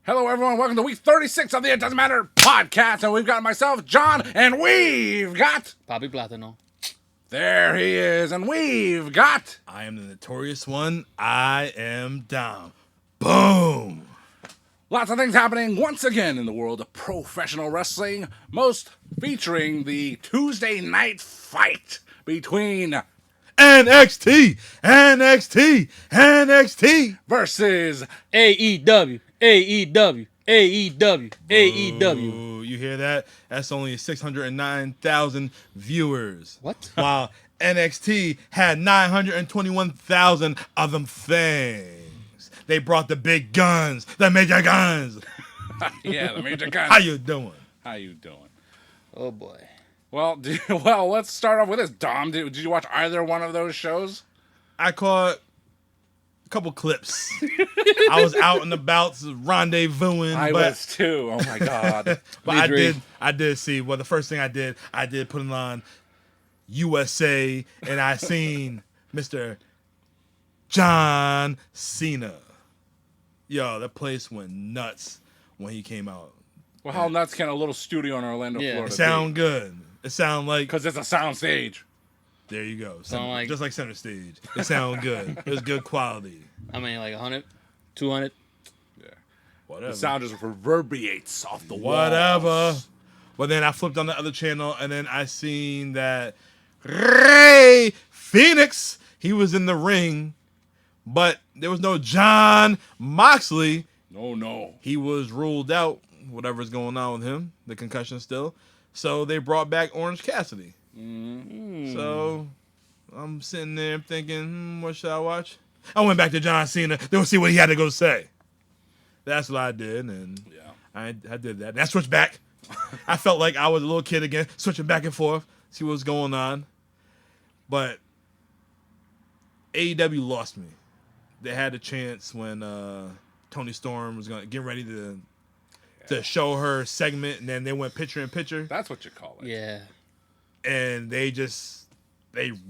Hello, everyone. Welcome to week 36 of the It Doesn't Matter podcast. And we've got myself, John, and we've got... Papi Plátano. There he is. And we've got... I am the notorious one. I am Dom. Boom. Lots of things happening once again in the world of professional wrestling. Most featuring the Tuesday night fight between... NXT versus... AEW. Ooh, you hear that? That's only 609,000 viewers. What? While NXT had 921,000 of them things. They brought the big guns, the major guns. Yeah, the major guns. How you doing? How you doing? Oh, boy. Well, let's start off with this. Dom, did you watch either one of those shows? I caught a couple clips. I was out and about rendezvousing. I was too. Oh my god. But I did see. Well, the first thing I did put it on USA, and I seen Mr. John Cena. Yo, that place went nuts when he came out. Well, how nuts can a little studio in Orlando, Florida It sound good. It sound like... Because it's a sound stage. There you go. Just like center stage. It sound good. It was good quality. I mean, like 100, 200. Yeah. Whatever. The sound just reverberates off the walls. Whatever. But then I flipped on the other channel, and then I seen that Ray Phoenix, he was in the ring, but there was no John Moxley. No. He was ruled out, whatever's going on with him, the concussion still. So they brought back Orange Cassidy. Mm-hmm. So I'm sitting there thinking, what should I watch? I went back to John Cena to see what he had to go say. That's what I did, and Yeah. I did that. And I switched back. I felt like I was a little kid again, switching back and forth, see what's going on. But AEW lost me. They had a chance when Toni Storm was gonna get ready to show her segment, and then they went picture in picture. That's what you call it. Yeah. And they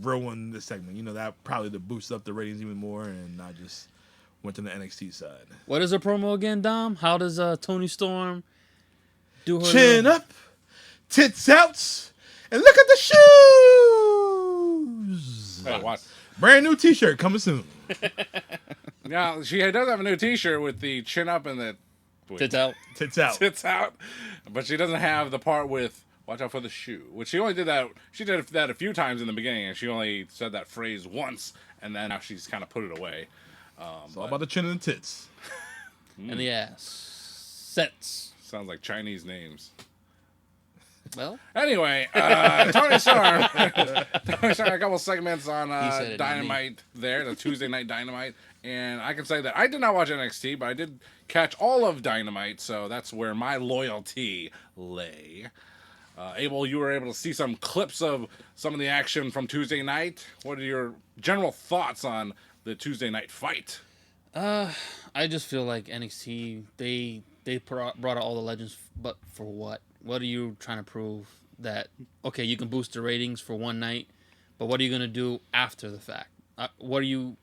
ruined the segment. You know, that probably to boost up the ratings even more, and I just went to the NXT side. What is her promo again, Dom? How does Toni Storm do her Chin little... up, tits out, and look at the shoes. Hey, watch. Brand new T-shirt coming soon. Now, she does have a new T-shirt with the chin up and the... Tits out. Tits out. Tits out. But she doesn't have the part with... Watch out for the shoe. Which she only did that. She did that a few times in the beginning, and she only said that phrase once, and then now she's kind of put it away. It's all about the chin and the tits. And the ass. Sets. Sounds like Chinese names. Well, Anyway, Toni Storm. Toni Storm, a couple segments on said it, not Dynamite there, the Tuesday Night Dynamite. And I can say that I did not watch NXT, but I did catch all of Dynamite, so that's where my loyalty lay. You were able to see some clips of some of the action from Tuesday night. What are your general thoughts on the Tuesday night fight? I just feel like NXT, they brought out all the legends, but for what? What are you trying to prove? That, okay, you can boost the ratings for one night, but what are you going to do after the fact? Who are you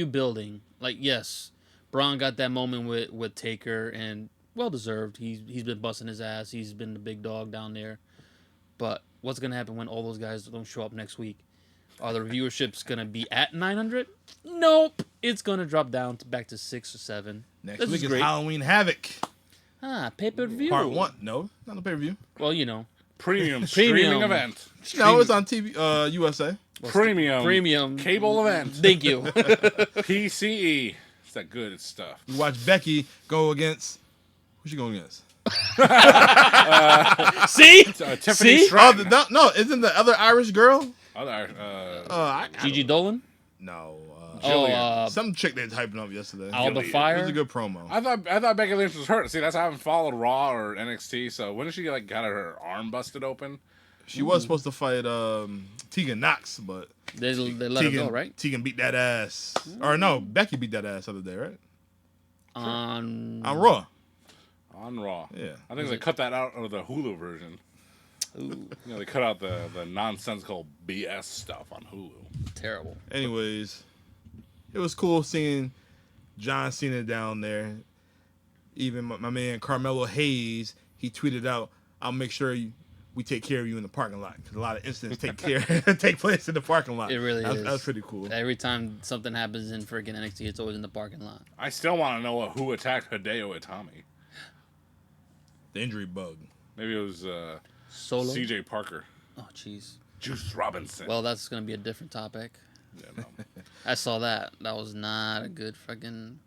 building? Like, yes, Braun got that moment with Taker, and well-deserved. He's been busting his ass. He's been the big dog down there. But what's going to happen when all those guys don't show up next week? Are the viewerships going to be at 900? Nope. It's going to drop down back to 6 or 7. Next week is Halloween Havoc. Pay-per-view. Part 1. No, not a pay-per-view. Well, you know. Premium streaming event. No, it's on TV, USA. Premium cable event. Thank you. PCE. It's that good stuff. You watch Becky go against... Who's she going against? See? Tiffany See? Stratton. No, isn't the other Irish girl? Gigi Dolan? No. Some some chick they hyping up yesterday. Alba It Fire? was a good promo. I thought Becky Lynch was hurt. See, that's I haven't followed Raw or NXT. So when did she got her arm busted open? She was supposed to fight Tegan Knox, but They let her go, right? Tegan beat that ass. Or no, Becky beat that ass the other day, right? On Raw. On Raw. Yeah. I think they cut that out of the Hulu version. Ooh, They cut out the nonsensical BS stuff on Hulu. terrible. Anyways, it was cool seeing John Cena down there. even my man Carmelo Hayes, he tweeted out, "I'll make sure we take care of you in the parking lot." Because a lot of incidents take place in the parking lot. It really is. That was pretty cool. Every time something happens in freaking NXT, it's always in the parking lot. I still want to know who attacked Hideo Itami. The injury bug. Maybe it was Solo? CJ Parker. Oh, jeez. Juice Robinson. Well, that's going to be a different topic. Yeah, no. I saw that. That was not a good fucking...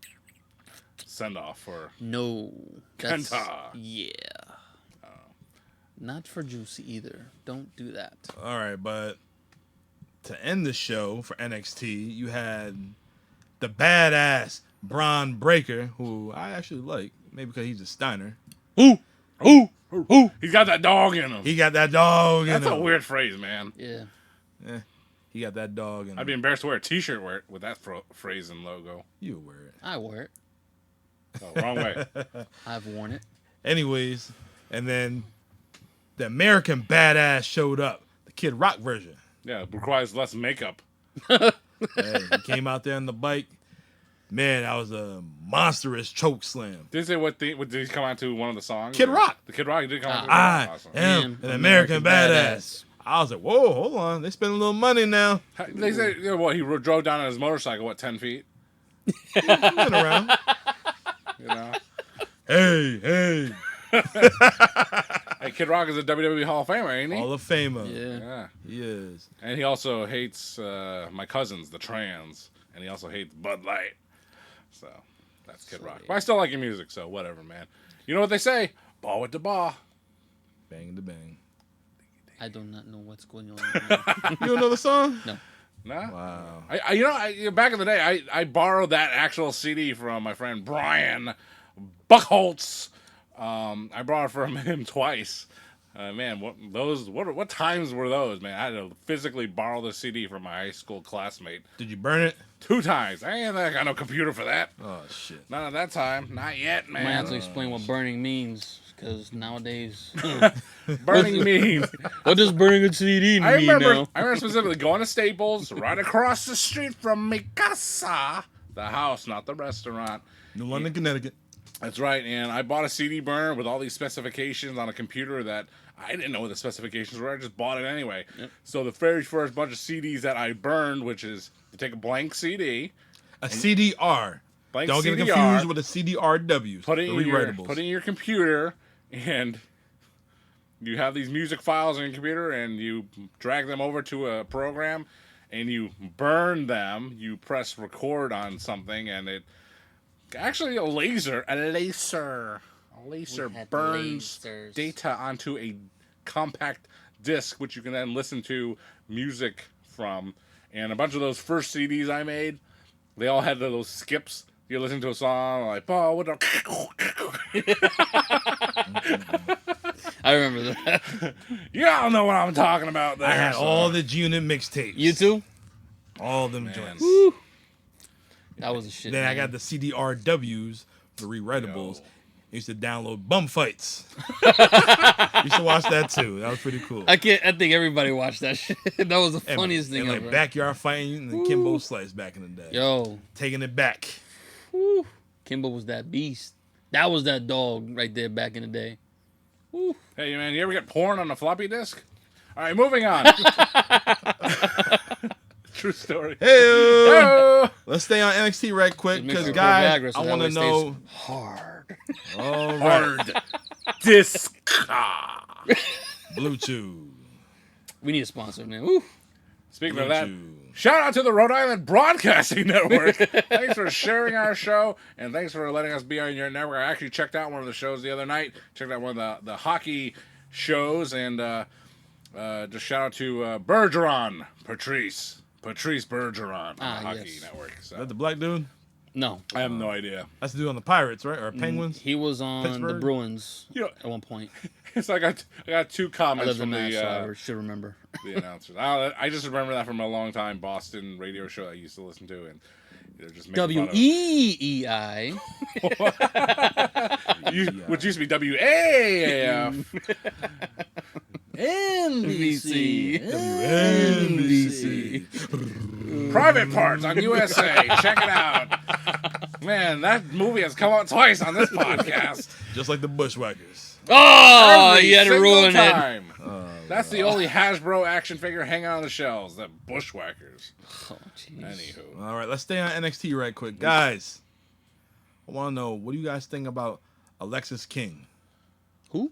Send off for No. That's... Kenta. Yeah. Not for Juicy either. Don't do that. All right, but to end the show for NXT, you had the badass Braun Breaker, who I actually like, maybe because he's a Steiner. Ooh! He's got that dog in him. He got that dog in him. That's a weird phrase, man. Yeah. He got that dog in him. I'd be embarrassed to wear a T-shirt with that phrase and logo. You wear it. I wear it. Oh, wrong way. I've worn it. Anyways, and then the American Badass showed up. The Kid Rock version. Yeah, it requires less makeup. Hey, he came out there on the bike. Man, that was a monstrous choke slam. Did he say what did he come out to one of the songs? Kid Rock. The Kid Rock, he did come out to I awesome. am an American Badass. I was like, whoa, hold on. They spend a little money now. They say, you know, what, he drove down on his motorcycle, 10 feet? Went around. You know? Hey. Hey, Kid Rock is a WWE Hall of Famer, ain't he? Hall of Famer. Yeah. He is. And he also hates my cousins, the Trans. And he also hates Bud Light. So, that's Kid Rock. But I still like your music, so whatever, man. You know what they say? Ball with the ball. Bang to bang. I do not know what's going on. You don't know the song? No. No? Wow. I back in the day, I borrowed that actual CD from my friend Brian Buckholtz. I borrowed it from him twice. Man, what times were those, man? I had to physically borrow the CD from my high school classmate. Did you burn it? 2 times. I got no computer for that. Oh, shit. Not at that time. Not yet, man. I might have to explain what burning means, because nowadays... Burning means. What does burning a CD mean now? I remember specifically going to Staples, right across the street from mi casa, the house, not the restaurant. New London, Connecticut. That's right, and I bought a CD burner with all these specifications on a computer that I didn't know what the specifications were. I just bought it anyway. Yep. So the very first bunch of CDs that I burned, which is to take a blank CD. A CDR. Blank Don't CDR, get confused with a CDRW. Put it in your computer, and you have these music files on your computer, and you drag them over to a program, and you burn them. You press record on something, and it... Actually, a laser burns data onto a compact disc, which you can then listen to music from. And a bunch of those first CDs I made, they all had those skips. You listen to a song like, "Oh, what the." I remember that. Y'all know what I'm talking about. There. I had all the G-Unit mixtapes. You too? All of them joints. Woo. That was a shit. Then man. I got the CDRWs, the rewritables. I used to download bum fights. Used to watch that too. That was pretty cool. I think everybody watched that shit. That was the funniest thing and ever. like backyard fighting and the Kimbo Slice back in the day. Yo, taking it back. Woo. Kimbo was that beast. That was that dog right there back in the day. Woo. Hey man, you ever get porn on a floppy disk? All right, moving on. True story. Hey, let's stay on NXT right quick because guys, I want to know hard. All right. Hard disc. Bluetooth. We need a sponsor, man. Woo. Speaking of that, shout out to the Rhode Island Broadcasting Network. Thanks for sharing our show, and thanks for letting us be on your network. I actually checked out one of the shows the other night. Checked out one of the hockey shows, and just shout out to Bergeron, Patrice Bergeron on the Hockey Network. So. Is that the black dude? No. I have no idea. That's the dude on the Pirates, right? Or Penguins? He was on Pittsburgh? the Bruins at one point. So I got 2 comments from the the I should remember. The announcers. I just remember that from a long time Boston radio show I used to listen to, and they're just making WEEI, which used to be WAAF. NBC. NBC. Private Parts on USA. Check it out. Man, that movie has come out twice on this podcast. Just like the Bushwhackers. Oh, Every you had to single ruin it. time. That's the only Hasbro action figure hanging on the shelves. The Bushwhackers. Oh, jeez. Anywho. All right, let's stay on NXT right quick. Guys, I want to know, what do you guys think about Alexis King? Who?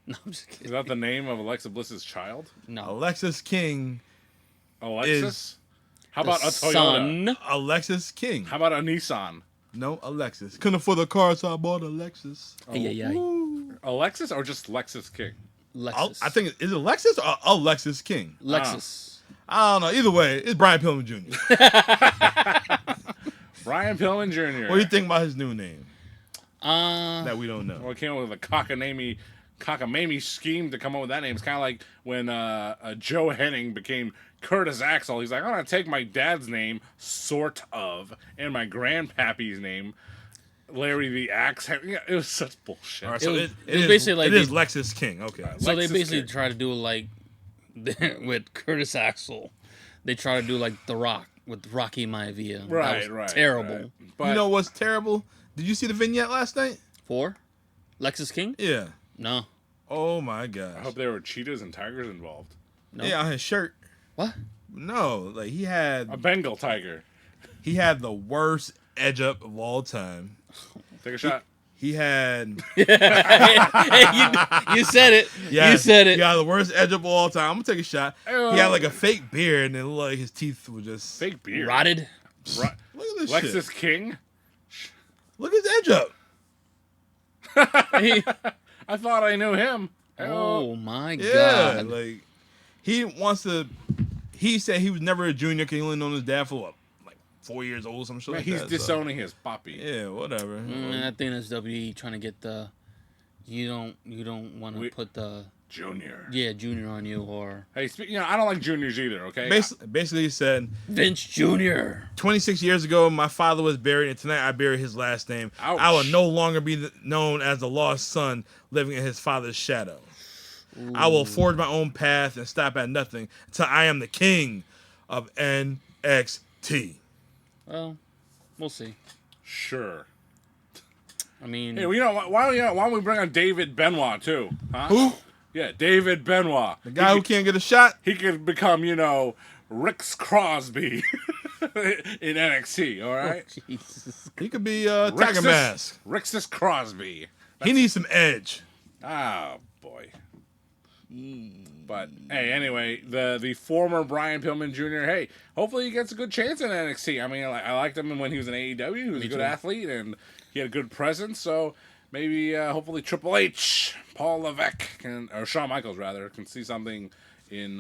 No, I'm just Is kidding. that the name of Alexa Bliss's child? No. Alexis King. Alexis? How about a The Toyota? son. Alexis King. How about a Nissan? No, Alexis. Couldn't afford the car, so I bought Alexis. Yeah. Alexis or just Lexis King? Lexus. I think, is it Alexis or Alexis King? Lexus. I don't know. Either way, it's Brian Pillman Jr. Brian Pillman Jr. What do you think about his new name Uh, that we don't know? Well, it came up with a cockamamie scheme to come up with that name. It's kind of like when Joe Henning became Curtis Axel. He's like, I'm going to take my dad's name, sort of, and my grandpappy's name, Larry the Axe. Yeah, it was such bullshit. All right, It so was- it it was is, basically like it is they- Lexis King. Okay. so they Lexus basically King. try to do like with Curtis Axel. They try to do like The Rock with Rocky Maivia. That was Right. Terrible. Right. But You know what's terrible? Did you see the vignette last night? For Lexus King? Yeah. No. Oh my gosh. I hope there were cheetahs and tigers involved. No. Yeah, on his shirt. What? No, like he A had Bengal tiger. the worst edge up of all time. Take a shot. He had Hey, you said it. You said it. Yeah, the worst edge up of all time. I'm gonna take a shot. Ew. He had like a fake beard, and it looked like his teeth were just Fake beard. Rotted. Ro- Look at this Lexus shit. King? Look at his edge up. I thought I knew him. Oh my Yeah, God. like he wants to. He said he was never a junior because he only known his dad for what, like 4 years old, or some shit Man, like he's that. disowning his poppy. Yeah, whatever. I think that's WWE trying to get the. You don't want to put the Junior. junior on you or Hey, I don't like juniors either, okay? Basically, he said Vince Jr. 26 years ago, my father was buried, and tonight I bury his last name. Ouch. I will no longer be known as the lost son living in his father's shadow. I will forge my own path and stop at nothing until I am the king of NXT. Well, we'll see. Sure. I mean, Hey, well, why don't we bring on David Benoit, too? Huh? Who? Yeah, David Benoit. The guy who can't get a shot? He could become, Rick's Crosby in NXT, all right? Jesus. He could be Tiger Mask. Rick's Crosby. He needs some edge. Oh, boy. But, hey, anyway, the former Brian Pillman Jr., hey, hopefully he gets a good chance in NXT. I mean, I liked him when he was in AEW. He was a good athlete, and he had a good presence, so maybe, hopefully, Triple H, Paul Levesque, or Shawn Michaels, rather, can see something in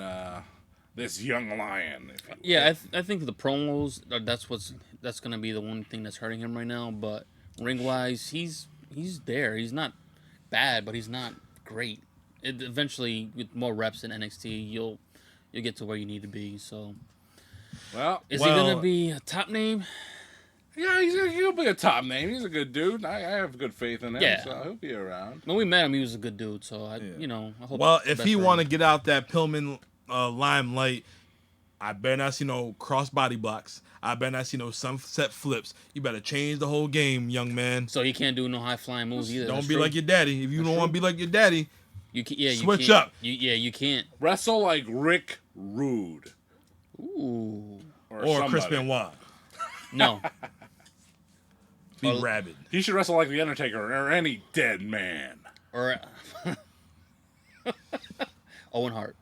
this young lion. If you will. Yeah, I think the promos that's gonna be the one thing that's hurting him right now. But ring wise, he's there. He's not bad, but he's not great. Eventually, with more reps in NXT, you'll get to where you need to be. So, Well, is he gonna be a top name? yeah, he'll be a top name. He's a good dude. I have good faith in him, Yeah. so he'll be around. When we met him, he was a good dude. So I hope. Well, the if best he for want to him. get out that Pillman limelight, I better not see no cross body blocks. I better not see no sunset flips. You better change the whole game, young man. So he can't do no high flying moves either. Don't That's be true. like your daddy. If you don't want to be like your daddy, you can, you switch can't- up. You can't. Wrestle like Rick Rude. Ooh. or Chris somebody. Benoit. No. Be Well, rabid. He should wrestle like The Undertaker or any dead man. Or Owen Hart.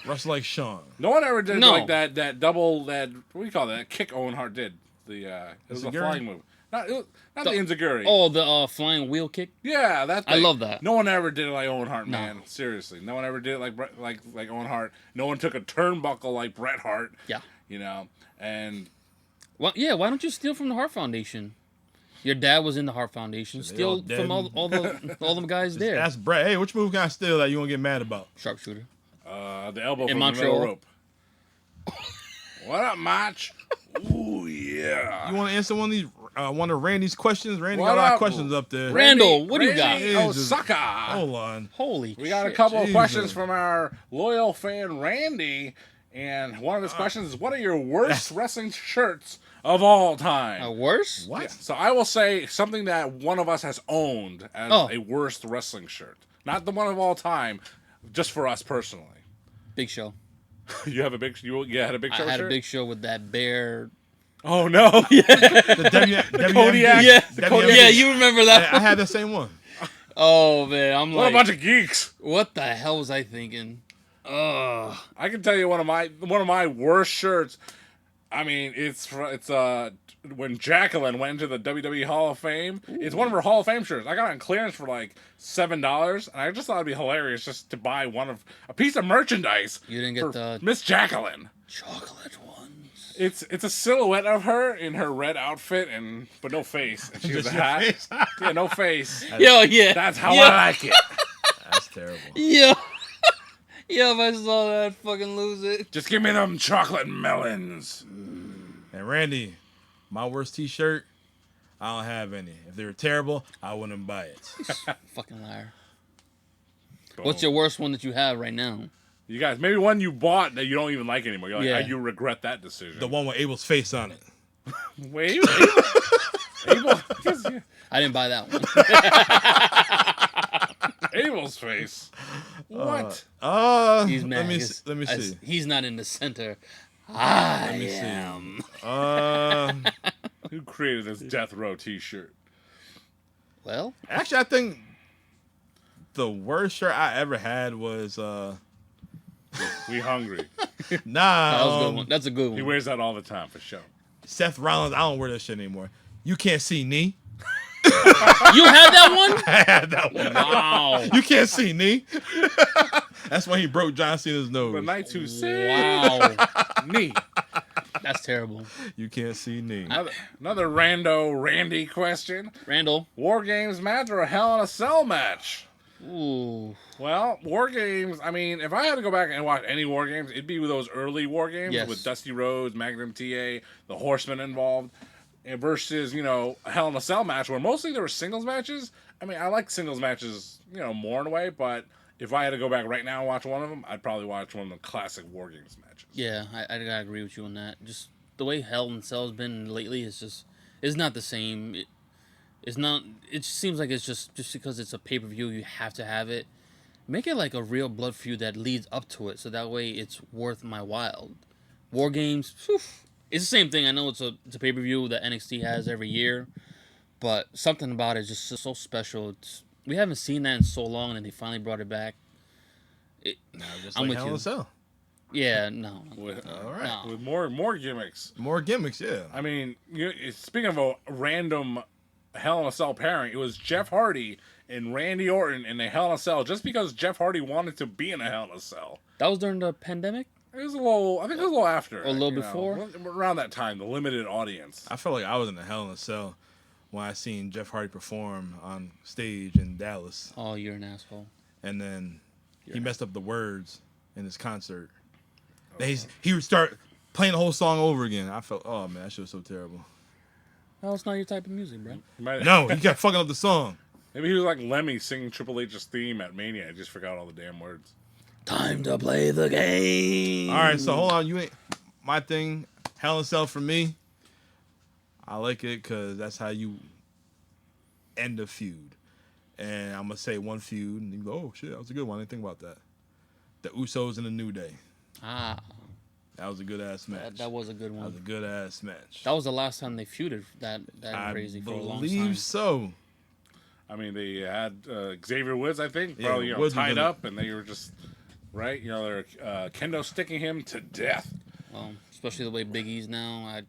Wrestle like Sean. No one ever did No. like that double, what do you call that? Kick Owen Hart did. It was a Enziguri? flying move. Not the Enziguri. Oh, the flying wheel kick. Yeah, that thing. I love that. No one ever did it like Owen Hart, No. man. Seriously. No one ever did it like Owen Hart. No one took a turnbuckle like Bret Hart. Yeah. And Well, yeah. Why don't you steal from the Hart Foundation? Your dad was in the Hart Foundation. They Steal all from dead. all the guys there. Ask Brett, hey, which move can I steal that you won't get mad about? Sharpshooter. the elbow In from Montreal. the middle rope. What up, Mach? Ooh, yeah. You want to answer one of these, one of Randy's questions? Randy What got a lot up? of questions up there. Randall, what do you got? Randy Jesus. Osaka. Hold on. Holy We got a shit. couple of Jesus. questions from our loyal fan Randy, and one of his questions is, "What are your worst wrestling shirts of all time. Worse? What? Yeah. So I will say something that one of us has owned as a worst wrestling shirt. Not the one of all time, just for us personally. Big Show. You have a big. You had a big show. I had shirt? a Big Show with that bear. Oh no! The Kodiak. Yeah, WMD. yeah, you remember that? I had the same one. Oh man, I'm What like, a bunch of geeks! what the hell was I thinking? Ugh. I can tell you one of my worst shirts. I mean, it's when Jacqueline went into the WWE Hall of Fame. Ooh. It's one of her Hall of Fame shirts. I got it on clearance for like $7, and I just thought it'd be hilarious just to buy a piece of merchandise. You didn't get the Miss Jacqueline chocolate ones. It's a silhouette of her in her red outfit but no face. And she has a hat. Yeah, no face. Yo, yeah. That's how I like it. That's terrible. Yeah. Yeah, if I saw that, I'd fucking lose it. Just give me them chocolate melons. And Randy, my worst T-shirt, I don't have any. If they were terrible, I wouldn't buy it. Fucking liar. Boom. What's your worst one that you have right now? You guys, maybe one you bought that you don't even like anymore. You're like, Yeah. you regret that decision. The one with Abel's face on it. Wait, Abel. I didn't buy that one. Abel's face. What? He's mad. Let me see. He's not in the center. I Let me am. see. Who created this Death Row T-shirt? Well, Actually, I think the worst shirt I ever had was We hungry. nah. that was a good one. That's a good He one. wears that all the time for sure. Seth Rollins. I don't wear that shit anymore. You can't see knee. You had that one? I had that one. Wow. You can't see knee. That's when he broke John Cena's nose. The night to see. Wow. Knee. That's terrible. You can't see knee. Another Randy question. Randall. War Games match or a Hell in a Cell match? Ooh. Well, War Games, I mean, if I had to go back and watch any War Games, it'd be with those early War Games Yes. with Dusty Rhodes, Magnum TA, the Horsemen involved, and versus, a Hell in a Cell match where mostly there were singles matches. I mean, I like singles matches, more in a way, but if I had to go back right now and watch one of them, I'd probably watch one of the classic War Games matches. Yeah, I gotta agree with you on that. Just the way Hell in Cell's been lately is not the same. It's not. It seems like it's just because it's a pay-per-view, you have to have it. Make it like a real blood feud that leads up to it, so that way it's worth my while. War Games, whew, it's the same thing. I know it's a pay-per-view that NXT has every year, but something about it is just so special. We haven't seen that in so long, and they finally brought it back. Just I'm like with Hell in you. a Cell. Yeah, no. All right. With more gimmicks. More gimmicks, yeah. I mean, speaking of a random Hell in a Cell pairing, it was Jeff Hardy and Randy Orton in a Hell in a Cell just because Jeff Hardy wanted to be in a Hell in a Cell. That was during the pandemic? It was I think it was a little after. A little before? Around that time, the limited audience. I felt like I was in a Hell in a Cell when I seen Jeff Hardy perform on stage in Dallas. Oh, you're an asshole. And then he messed up the words in his concert. Then he would start playing the whole song over again. I felt, oh man, that shit was so terrible. Oh, it's not your type of music, bro. No, he kept fucking up the song. Maybe he was like Lemmy singing Triple H's theme at Mania. I just forgot all the damn words. Time to play the game. All right, so hold on. You ain't my thing. Hell in a Cell for me. I like it because that's how you end a feud. And I'm gonna say one feud, and you go, "Oh shit, that was a good one." I didn't think about that. The Usos and the New Day. Ah, That was a good ass match. that was a good That one. was a good ass match. That was the last time they feuded that crazy for a long time. I believe so. I mean, they had Xavier Woods, I think, Yeah, probably Woods was tied in up, and they were just right. They're kendo sticking him to death. Well, especially the way Big E's now. I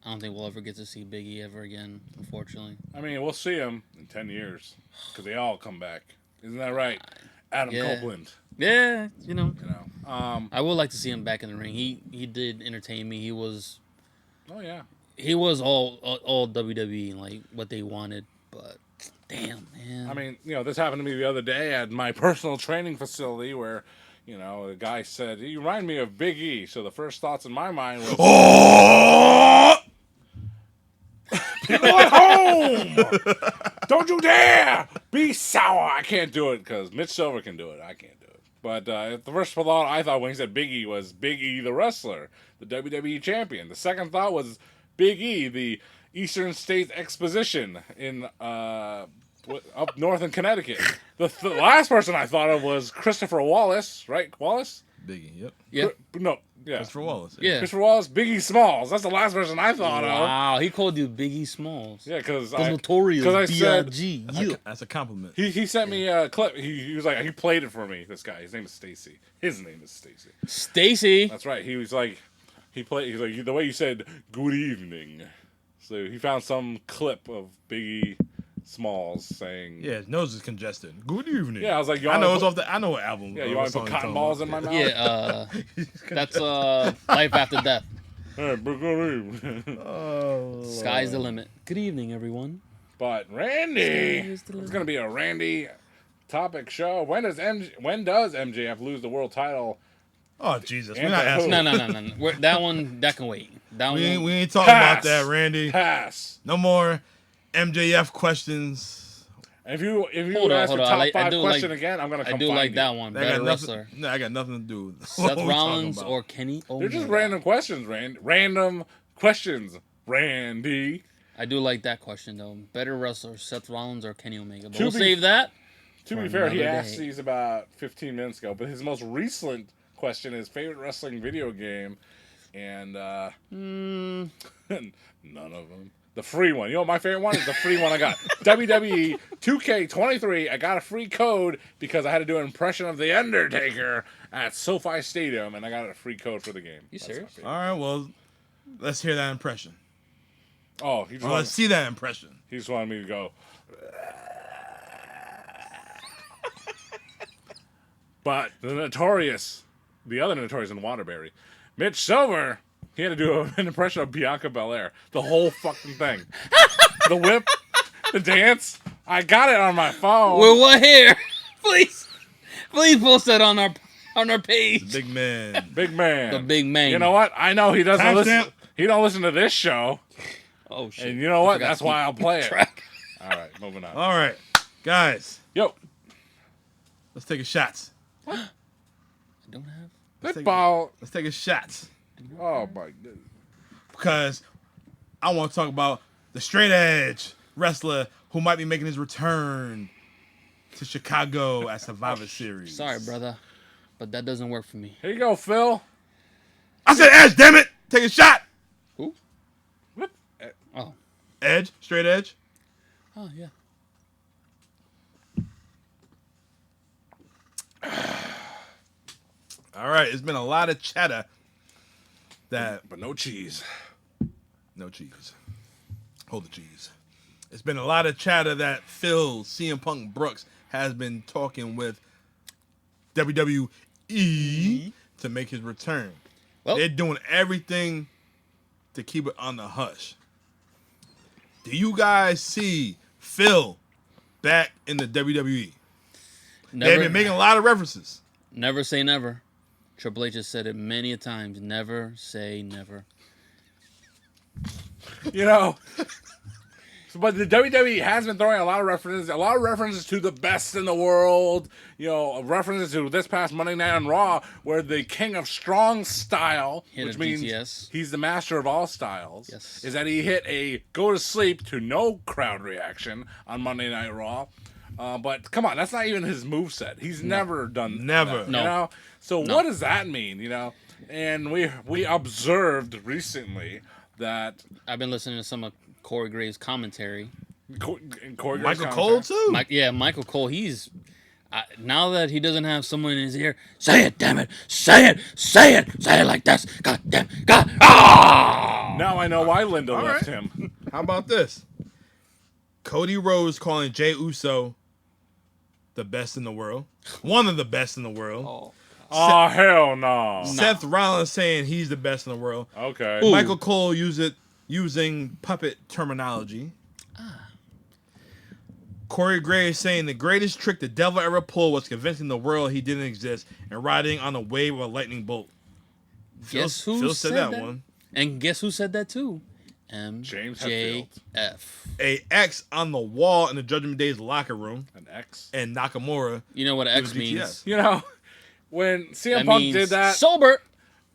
don't think we'll ever get to see Big E ever again, unfortunately. I mean, we'll see him in 10 years because they all come back. Isn't that right, Adam Yeah. Copeland? Yeah, I would like to see him back in the ring. He did entertain me. He was Oh yeah. all WWE, like what they wanted, but damn, man. I mean, this happened to me the other day at my personal training facility where, a guy said, "You remind me of Big E." So the first thoughts in my mind was, Oh! "People at home, don't you dare be sour." I can't do it because Mitch Silver can do it. I can't do it. But the first thought I thought when he said Big E was Big E the wrestler, the WWE champion. The second thought was Big E, the Eastern States Exposition in up north in Connecticut. The last person I thought of was Christopher Wallace, right? Wallace? Biggie, yep. Yeah. No, yeah. Christopher Wallace. Yeah. Christopher Wallace, Biggie Smalls. That's the last person I thought of. Wow, he called you Biggie Smalls. Yeah, because The notorious I said B.I.G. That's a compliment. he sent me a clip. He was like, he played it for me. This guy, his name is Stacy. Stacy. That's right. He was like, he's like, the way you said good evening. So he found some clip of Biggie Smalls saying, Yeah, his nose is congested. Good evening. Yeah, I was like, I know it's off the. I know what album. Yeah, you want to put cotton balls in my mouth? Yeah, that's Life After Death. Hey, but good evening. Oh, Sky's the limit. Good evening, everyone. But Randy, it's going to be a Randy topic show. When does MJF lose the world title? Oh Jesus, we're And not the asking. No. That can wait. We ain't talking about that, Randy. Pass. No more MJF questions. If you Hold on, ask hold the on. top five I question like- again, I'm gonna come I do find like you. that one. That Better got wrestler. nothing. No, I got nothing to do with what Seth we Rollins talking or about. Kenny Omega. They're just random questions, random questions, Randy. I do like that question though. Better wrestler, Seth Rollins or Kenny Omega. But To we'll be- save that. To For be fair, he another asked day. these about 15 minutes ago, but his most recent question is favorite wrestling video game, and none of them. The free one. You know what my favorite one is? The free one I got. WWE 2K23. I got a free code because I had to do an impression of The Undertaker at SoFi Stadium, and I got a free code for the game. You That's my serious? favorite. All right, well, let's hear that impression. Oh, he just, Well, let's see that impression. wanted me to go. But the other notorious in Waterbury, Mitch Silver, he had to do an impression of Bianca Belair. The whole fucking thing. The whip, the dance. I got it on my phone. With what hair? Please post that on our page. Big man. Big man. The big man. You know what? I know he doesn't listen. Timestamp. He don't listen to this show. Oh shit. And you know what? forgot That's to why keep I'll play it. track. All right, moving on. All right, guys, Yo, let's take a shots. I don't have. football. Let's take a shots Oh my goodness. because I want to talk about the straight edge wrestler who might be making his return to Chicago at Survivor Series. Sorry, brother, but that doesn't work for me. Here you go, Phil. I said Edge, damn it! Take a shot. Who? What? Oh. Edge, straight edge. Oh yeah. All right, it's been a lot of chatter that But no cheese. no cheese. Hold the cheese. It's been a lot of chatter that Phil CM Punk Brooks has been talking with WWE to make his return. Well, They're doing everything to keep it on the hush. Do you guys see Phil back in the WWE? They've been making a lot of references. Never say never. Triple H has said it many a times. Never say never. You know. But the WWE has been throwing a lot of references to the best in the world. You know, references to this past Monday Night on Raw, where the King of Strong Style, Hit which a means GTS. he's the master of all styles, Yes. is that he hit a go to sleep to no crowd reaction on Monday Night Raw. But come on, that's not even his moveset. He's never done Never. that, No. You know? So No. what does that mean? You know, and we observed recently that I've been listening to some of Corey Graves' commentary. Corey Michael Graves' Cole commentary- too. Michael Cole. He's now that he doesn't have someone in his ear. Say it, damn it! Say it like this. God damn, God. Ah! Now I know why Linda All left right. him. How about this? Cody Rhodes calling Jey Uso the best in the world. One of the best in the world. Oh. Oh, hell no. Seth Rollins saying he's the best in the world. Okay. Ooh. Michael Cole using puppet terminology. Corey Graves saying the greatest trick the devil ever pulled was convincing the world he didn't exist and riding on a wave of a lightning bolt. Guess who Phil said that one. And guess who said that too? James MJF. A X on the wall in the Judgment Day's locker room, An X. and Nakamura. You know what It X was means? GTS. You know, when CM That Punk means did that, sober.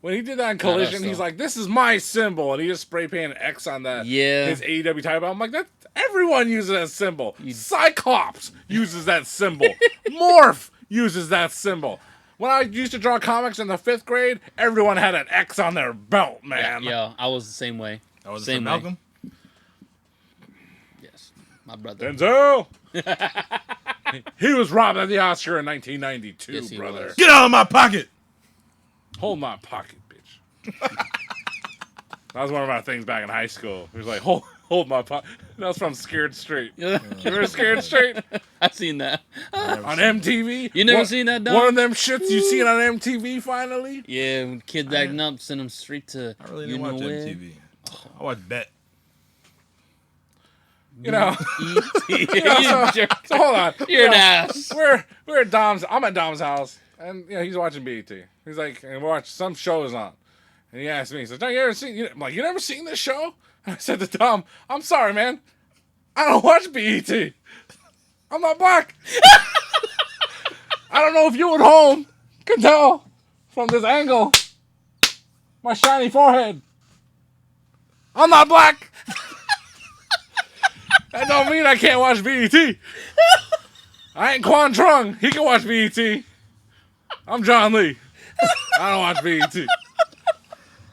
When he did that in Collision, so. he's like, "This is my symbol," and he just spray painted X on that. Yeah. His AEW title. I'm like, that everyone uses that symbol. Cyclops uses that symbol. Morph uses that symbol. When I used to draw comics in the 5th grade, everyone had an X on their belt, man. Yeah, I was the same way. I was Same way. Malcolm. Yes, my brother. Denzel. He was robbed of the Oscar in 1992, Yes, he brother. was. Get out of my pocket. Hold my pocket, bitch. That was one of our things back in high school. He was like, hold my pocket. That was from Scared Straight. You remember Scared Straight? I've seen that. On MTV? You never seen that, Dom? One of them shits you seen on MTV finally? Yeah, when kids acting up, send them straight to I really you didn't know watch where. MTV. I watched Bet. You know. E.T. So hold on. You're an ass. We're at Dom's. I'm at Dom's house, and he's watching BET. He's like, and we watch some shows on, and he asked me, he says, "John, you ever seen?" I'm like, "You never seen this show?" And I said to Dom, "I'm sorry, man. I don't watch BET. I'm not black. I don't know if you at home can tell from this angle, my shiny forehead. I'm not black." That don't mean I can't watch BET. I ain't Quan Trung. He can watch BET. I'm John Lee. I don't watch BET.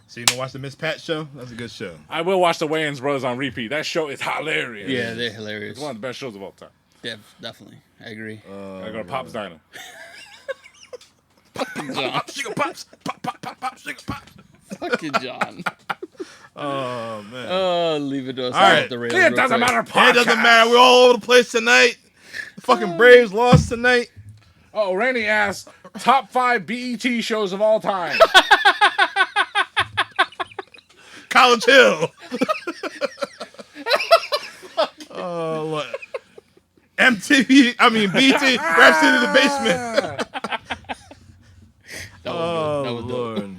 So you don't watch the Miss Pat show? That's a good show. I will watch the Wayans Brothers on repeat. That show is hilarious. Yeah, they're hilarious. It's one of the best shows of all time. Definitely, I agree. I go to Pop's Diner. John. Sugar pops. Pop, sugar pops. Fucking John. Oh, man. Oh, leave it to us. All right. Off the rails It real doesn't quick. matter. It Podcast. doesn't matter. We're all over the place tonight. The fucking Braves lost tonight. Oh, Randy asked, top 5 BET shows of all time. College Hill. Oh, what? MTV. I mean, BT. Rhapsody in the Basement. That was Oh, good. That was dope. Lord.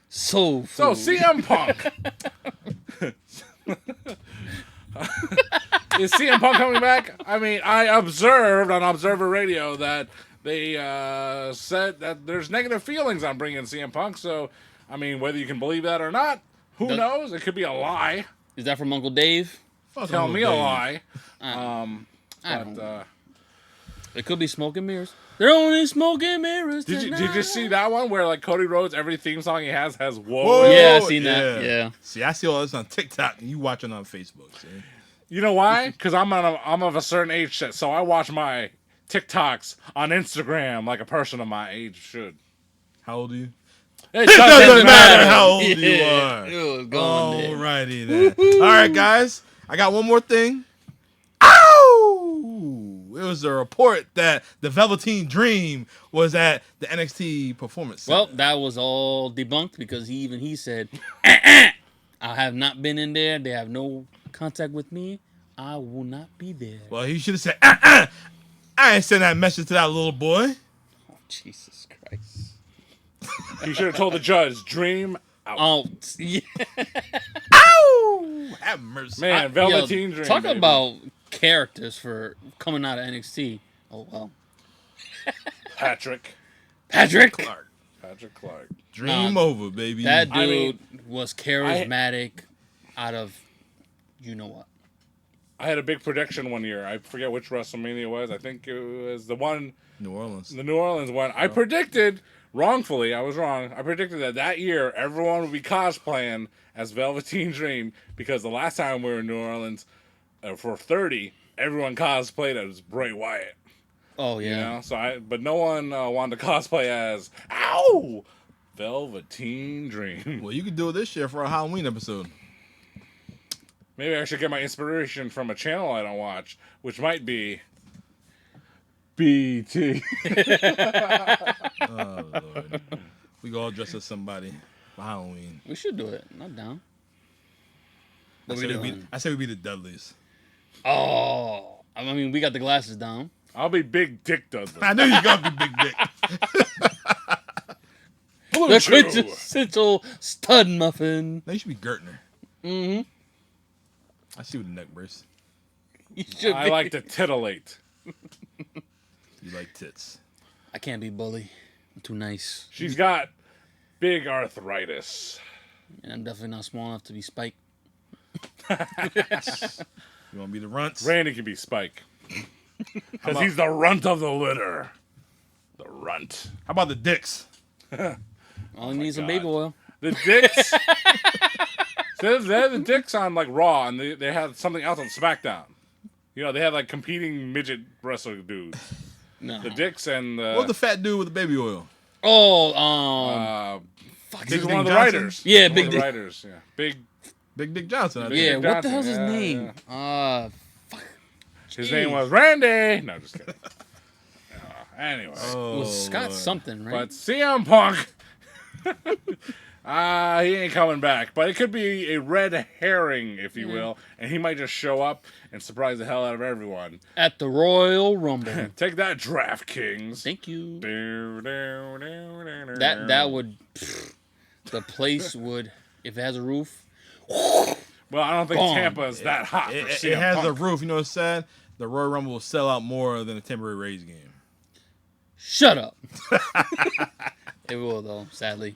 So CM Punk. Is CM Punk coming back? I mean, I observed on Observer Radio that they said that there's negative feelings on bringing CM Punk. So, I mean, whether you can believe that or not, who knows? It could be a lie. Is that from Uncle Dave? Fuck Tell Uncle me Dave. a lie. I don't But know. It could be smoke and mirrors. They're only smoke and mirrors. did tonight. you see that one where like Cody Rhodes, every theme song he has whoa? Whoa. Yeah, I seen that. Yeah. See, I see all this on TikTok, and you watching on Facebook. See? You know why? Because I'm of a certain age set, so I watch my TikToks on Instagram like a person of my age should. How old are you? It It doesn't matter how old Yeah. you are. It was going there. Alrighty then. All right, guys. I got one more thing. Ow! It was a report that the Velveteen Dream was at the NXT Performance Center. Well, that was all debunked because he said, I have not been in there. They have no contact with me. I will not be there. Well, he should have said, I ain't send that message to that little boy. Oh, Jesus Christ. You should have told the judge, dream out. Oh, yeah. Ow! Have mercy. Man, Velveteen Dream. Talk baby. about characters for coming out of NXT. Oh, well. Patrick Patrick. Clark. Clark. Dream over, baby. That dude I mean, was charismatic out of you know what. I had a big prediction one year. I forget which WrestleMania it was. I think it was the one, New Orleans. the New Orleans one. I predicted, wrongfully, I was wrong. I predicted that year everyone would be cosplaying as Velveteen Dream because the last time we were in New Orleans for 30, everyone cosplayed as Bray Wyatt. Oh yeah. You know, but no one wanted to cosplay as Velveteen Dream. Well, you could do it this year for a Halloween episode. Maybe I should get my inspiration from a channel I don't watch, which might be BT. Oh, Lord. We go all dress as somebody for Halloween. We should do it. Not down. What I we say we doing? be the Dudleys. Oh, I mean, we got the glasses down. I'll be Big Dick Dudley. I knew you got to be Big Dick. Blue The Chew. quintessential stud muffin. No, you should be Gertner. Mm-hmm. I see with the neck brace. You should I be. like to titillate. You like tits. I can't be bully. I'm too nice. She's got big arthritis. And I'm definitely not small enough to be Spike. You want to be the runts? Randy can be Spike. Because he's the runt of the litter. The runt. How about the dicks? All he needs some God. baby oil. The dicks. So they had the dicks on like Raw, and they had something else on SmackDown. You know, they had like competing midget wrestler dudes. No. The dicks and What was the fat dude with the baby oil? Oh, fuck, Big he's Dick one of the Johnson? writers. Yeah, One Big of the Dick. writers. Yeah, Big Dick Johnson. I Big think. yeah. Dick What the Johnson, hell's his yeah, name? Fuck. His Jeez. name was Randy. No, just kidding. Anyway, Oh, It was Scott Lord. something, right? but CM Punk. He ain't coming back, but it could be a red herring, if you will, and he might just show up and surprise the hell out of everyone. At the Royal Rumble. Take that, DraftKings. Thank you. That That would. The place would, if it has a roof. Well, I don't think Gone. Tampa is that hot for It CM has Punk. a roof. You know what's sad? The Royal Rumble will sell out more than a temporary Rays game. Shut up. It will, though, sadly.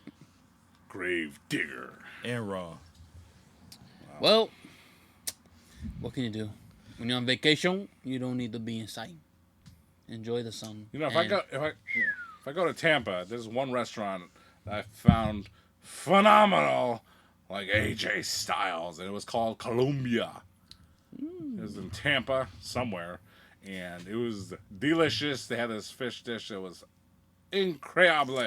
Grave digger. And Raw. Well, what can you do? When you're on vacation, you don't need to be inside. Enjoy the sun. You know, if And I go to Tampa, there's one restaurant that I found phenomenal, like AJ Styles, and it was called Columbia. It was in Tampa somewhere, and it was delicious. They had this fish dish that was incredible,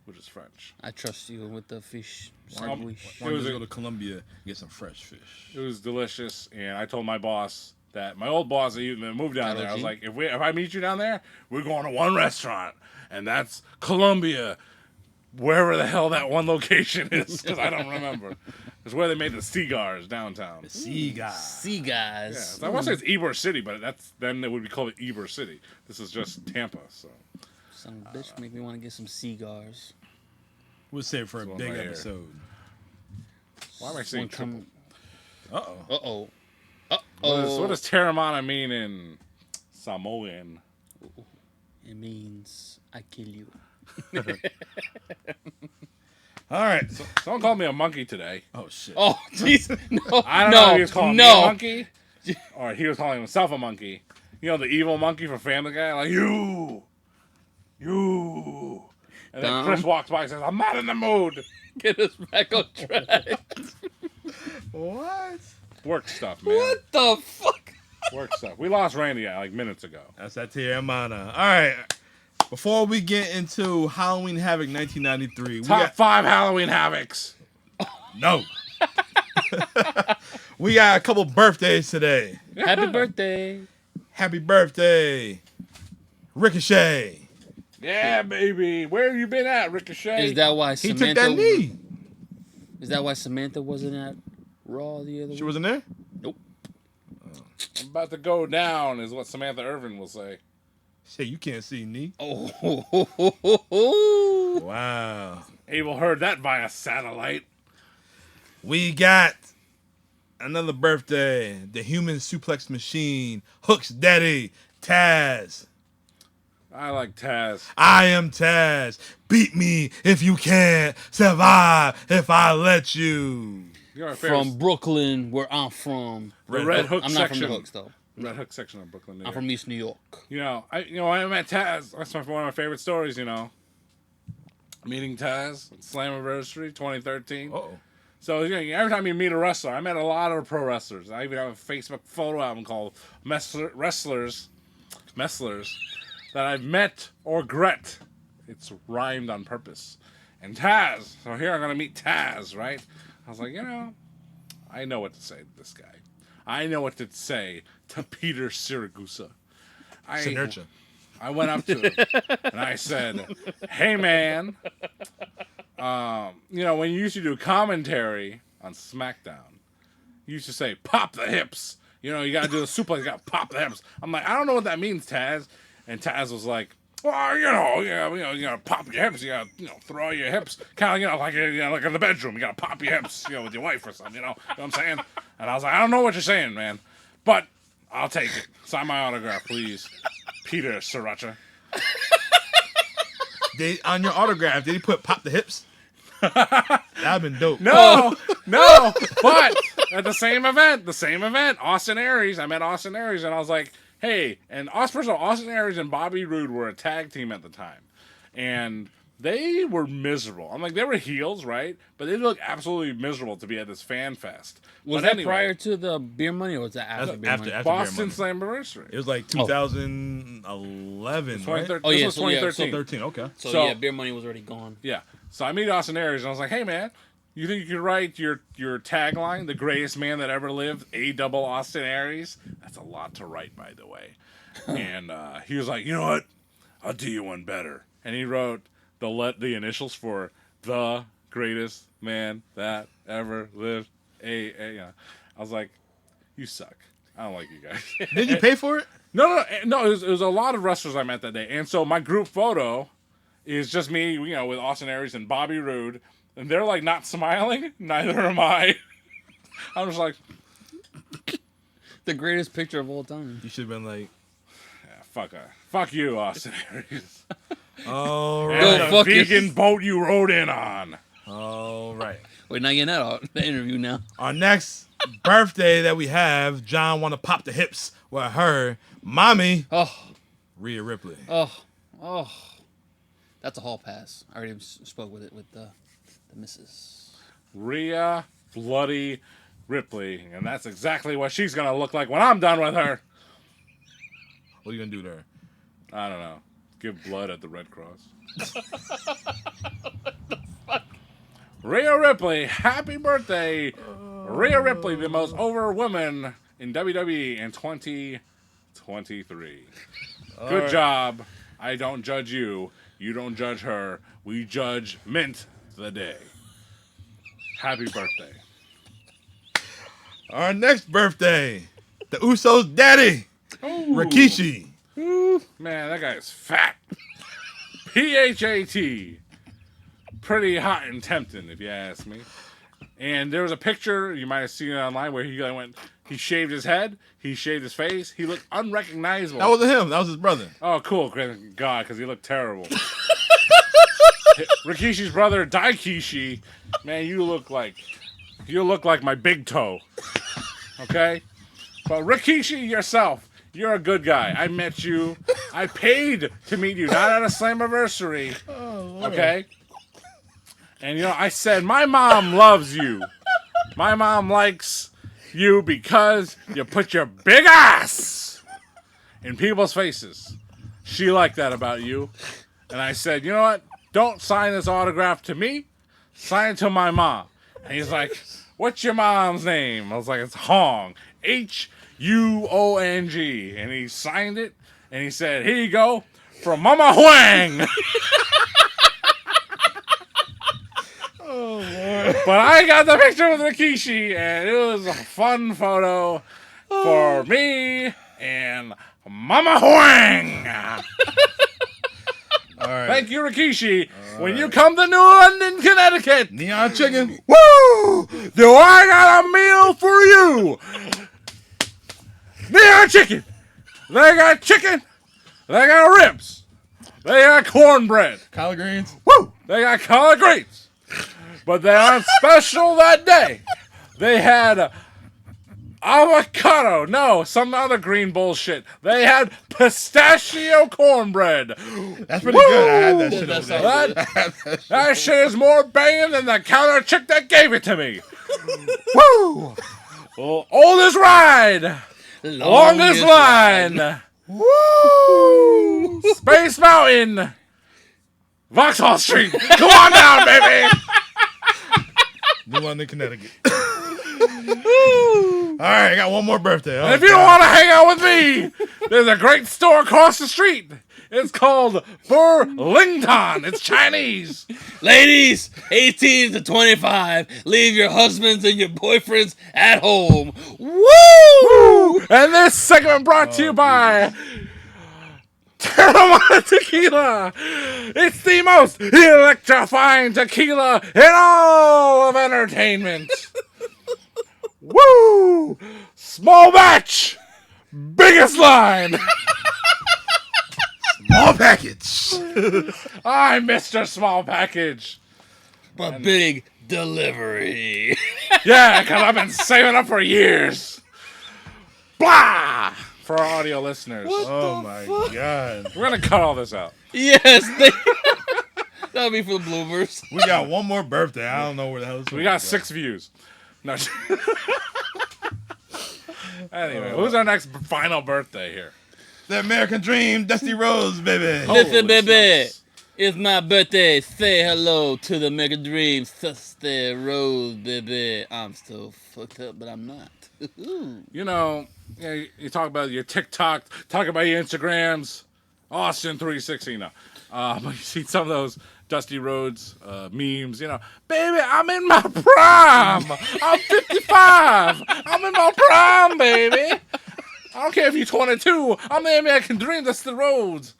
which is French. I trust you with the fish Why sandwich. don't you was just a- go to Columbia and get some fresh fish? It was delicious, and I told my boss that my old boss that moved down there. I was like, if I meet you down there, we're going to one restaurant, and that's Columbia, wherever the hell that one location is, because I don't remember. It's where they made the cigars downtown. See, guys. See, guys. Yeah, so I want to say it's Ybor City, but then it would be called Ybor City. This is just Tampa, so. Some bitch make me want to get some cigars. We'll save it for a one big right here. episode. Why am I saying triple? Uh-oh. Uh-oh. What does Terramana mean in Samoan? It means I kill you. All right. Someone called me a monkey today. Oh, shit. Oh, jeez. No. I don't know if he was calling me a no. monkey, or he was calling himself a monkey. You know, the evil monkey from Family Guy? Like, you. And then Chris walks by and says, I'm not in the mood. Get us back on track. What? Work stuff, man. What the fuck? Work stuff. We lost Randy like minutes ago. That's that Tiamana. All right. Before we get into Halloween Havoc 1993, Top 5 Halloween Havocs. no. We got a couple birthdays today. Happy birthday. Happy birthday, Ricochet. Yeah, baby. Where have you been at, Ricochet? Is that why He Samantha... took that knee. Is that why Samantha wasn't at Raw the other week? She wasn't there? Nope. I'm about to go down, is what Samantha Irvin will say. Shit, you can't see knee. Oh. Wow. Abel heard that via satellite. We got another birthday. The Human Suplex Machine. Hook's daddy, Taz. I like Taz. I am Taz. Beat me if you can. Survive if I let you. You know my favorite- From Brooklyn, where I'm from. the Red Hook I'm not section. from the Hooks, though. Red Hook section of Brooklyn, New I'm York. from East New York. I met Taz. That's one of my favorite stories, Meeting Taz at Slammiversary 2013. Uh-oh. So, every time you meet a wrestler, I met a lot of pro wrestlers. I even have a Facebook photo album called Messlers, that I've met or gret. It's rhymed on purpose. And Taz, so here I'm going to meet Taz, right? I was like, I know what to say to this guy. I know what to say to Peter Siragusa. Sinertia. I went up to him and I said, hey, man, when you used to do commentary on SmackDown, you used to say, pop the hips. You got to do the suplex, you got to pop the hips. I'm like, I don't know what that means, Taz. And Taz was like, well, you gotta pop your hips. You gotta, throw your hips. Kind of, like in the bedroom. You gotta pop your hips, with your wife or something. You know what I'm saying? And I was like, I don't know what you're saying, man, but I'll take it. Sign my autograph, please, Peter Sriracha. On your autograph, did he put pop the hips? That'd been dope. No, no. But at the same event, Austin Aries. I met Austin Aries, and I was like, hey. And first of all, Austin Aries and Bobby Roode were a tag team at the time, and they were miserable. I'm like, they were heels, right? But they looked absolutely miserable to be at this fan fest. Was but that anyway, prior to the beer money, or was that after beer money? After Boston Slammiversary? It was like 2011, right? 2013. Oh, This yeah, was so yeah, 2013. 13, okay. So yeah, beer money was already gone. Yeah. So I meet Austin Aries, and I was like, hey, man, you think you could write your tagline, the greatest man that ever lived, A double Austin Aries? That's a lot to write, by the way. And he was like, you know what? I'll do you one better. And he wrote the initials for the greatest man that ever lived. Yeah. I was like, you suck. I don't like you guys. Did you pay for it? No. It was a lot of wrestlers I met that day. And so my group photo is just me, you know, with Austin Aries and Bobby Roode. And they're like not smiling. Neither am I. I'm just like, The greatest picture of all time. You should have been like, yeah, fuck you, Austin Aries. all And right. Go the fuck vegan yourself. boat you rode in on. All right. Wait, not getting that out. The interview now. Our next birthday that we have, John want to pop the hips with her mommy, Oh, Rhea Ripley. oh. That's a hall pass. I already spoke with the missus. Rhea Bloody Ripley. And that's exactly what she's going to look like when I'm done with her. What are you going to do to her? I don't know. Give blood at the Red Cross. Rhea Ripley, happy birthday. Rhea Ripley, the most over woman in WWE in 2023. Good right. job. I don't judge you. You don't judge her. We judge Mint the day. Happy birthday. Our next birthday, the Usos' daddy, Ooh. Rikishi. Man, that guy is fat. P-H-A-T. Pretty hot and tempting, if you ask me. And there was a picture, you might have seen it online, where he he shaved his head, he shaved his face, he looked unrecognizable. That wasn't him. That was his brother. Oh, cool. Thank God, because he looked terrible. Rikishi's brother, Daikishi, man, you look like my big toe. Okay? But Rikishi yourself, you're a good guy. I met you. I paid to meet you, not at a Slammiversary. Okay? And, you know, I said, my mom loves you. My mom likes you because you put your big ass in people's faces. She liked that about you. And I said, you know what? Don't sign this autograph to me. Sign it to my mom. And he's like, what's your mom's name? I was like, it's Hong. Huong. And he signed it. And he said, here you go. From Mama Huang. Oh, Lord. But I got the picture with Rikishi, and it was a fun photo for me and Mama Huang. All right. Thank you, Rikishi. When you come to New London, Connecticut, Neon chicken. woo! Do I got a meal for you? They got chicken. They got chicken. They got ribs. They got cornbread. Collard greens. Woo! They got collard greens. But they on special that day. They had avocado. No, some other green bullshit. They had pistachio cornbread. That's pretty good. I had that shit That's over there. That shit is more banging than the counter chick that gave it to me. Woo! Oldest ride. Longest line. Woo! Space Mountain. Vauxhall Street. Come on down, baby. New London, Connecticut. All right, I got one more birthday. And if you don't want to hang out with me, there's a great store across the street. It's called Burlington. It's Chinese. Ladies, 18 to 25, leave your husbands and your boyfriends at home. Woo! And this segment brought to you by Terramana Tequila. It's the most electrifying tequila in all of entertainment. Woo! Small batch, biggest line. Small package. I'm Mr. Small Package. But big delivery. Yeah, because I've been saving up for years. Blah! For our audio listeners. Oh my god. We're going to cut all this out. Yes. That'll be for the bloopers. We got one more birthday. I don't know where the hell it's We got 6 views. No. Anyway, who's our next final birthday here? The American Dream, Dusty Rhodes, baby. Listen, Holy baby. smokes. It's my birthday. Say hello to the Mega Dream, Dusty Rhodes, baby. I'm still fucked up, but I'm not. You know, you talk about your TikTok, talk about your Instagrams, Austin 360. No, but you see some of those Dusty Rhodes memes. You know, baby, I'm in my prime. I'm 55. I'm in my prime, baby. I don't care if you're 22. I'm the American Dream. Dusty Rhodes.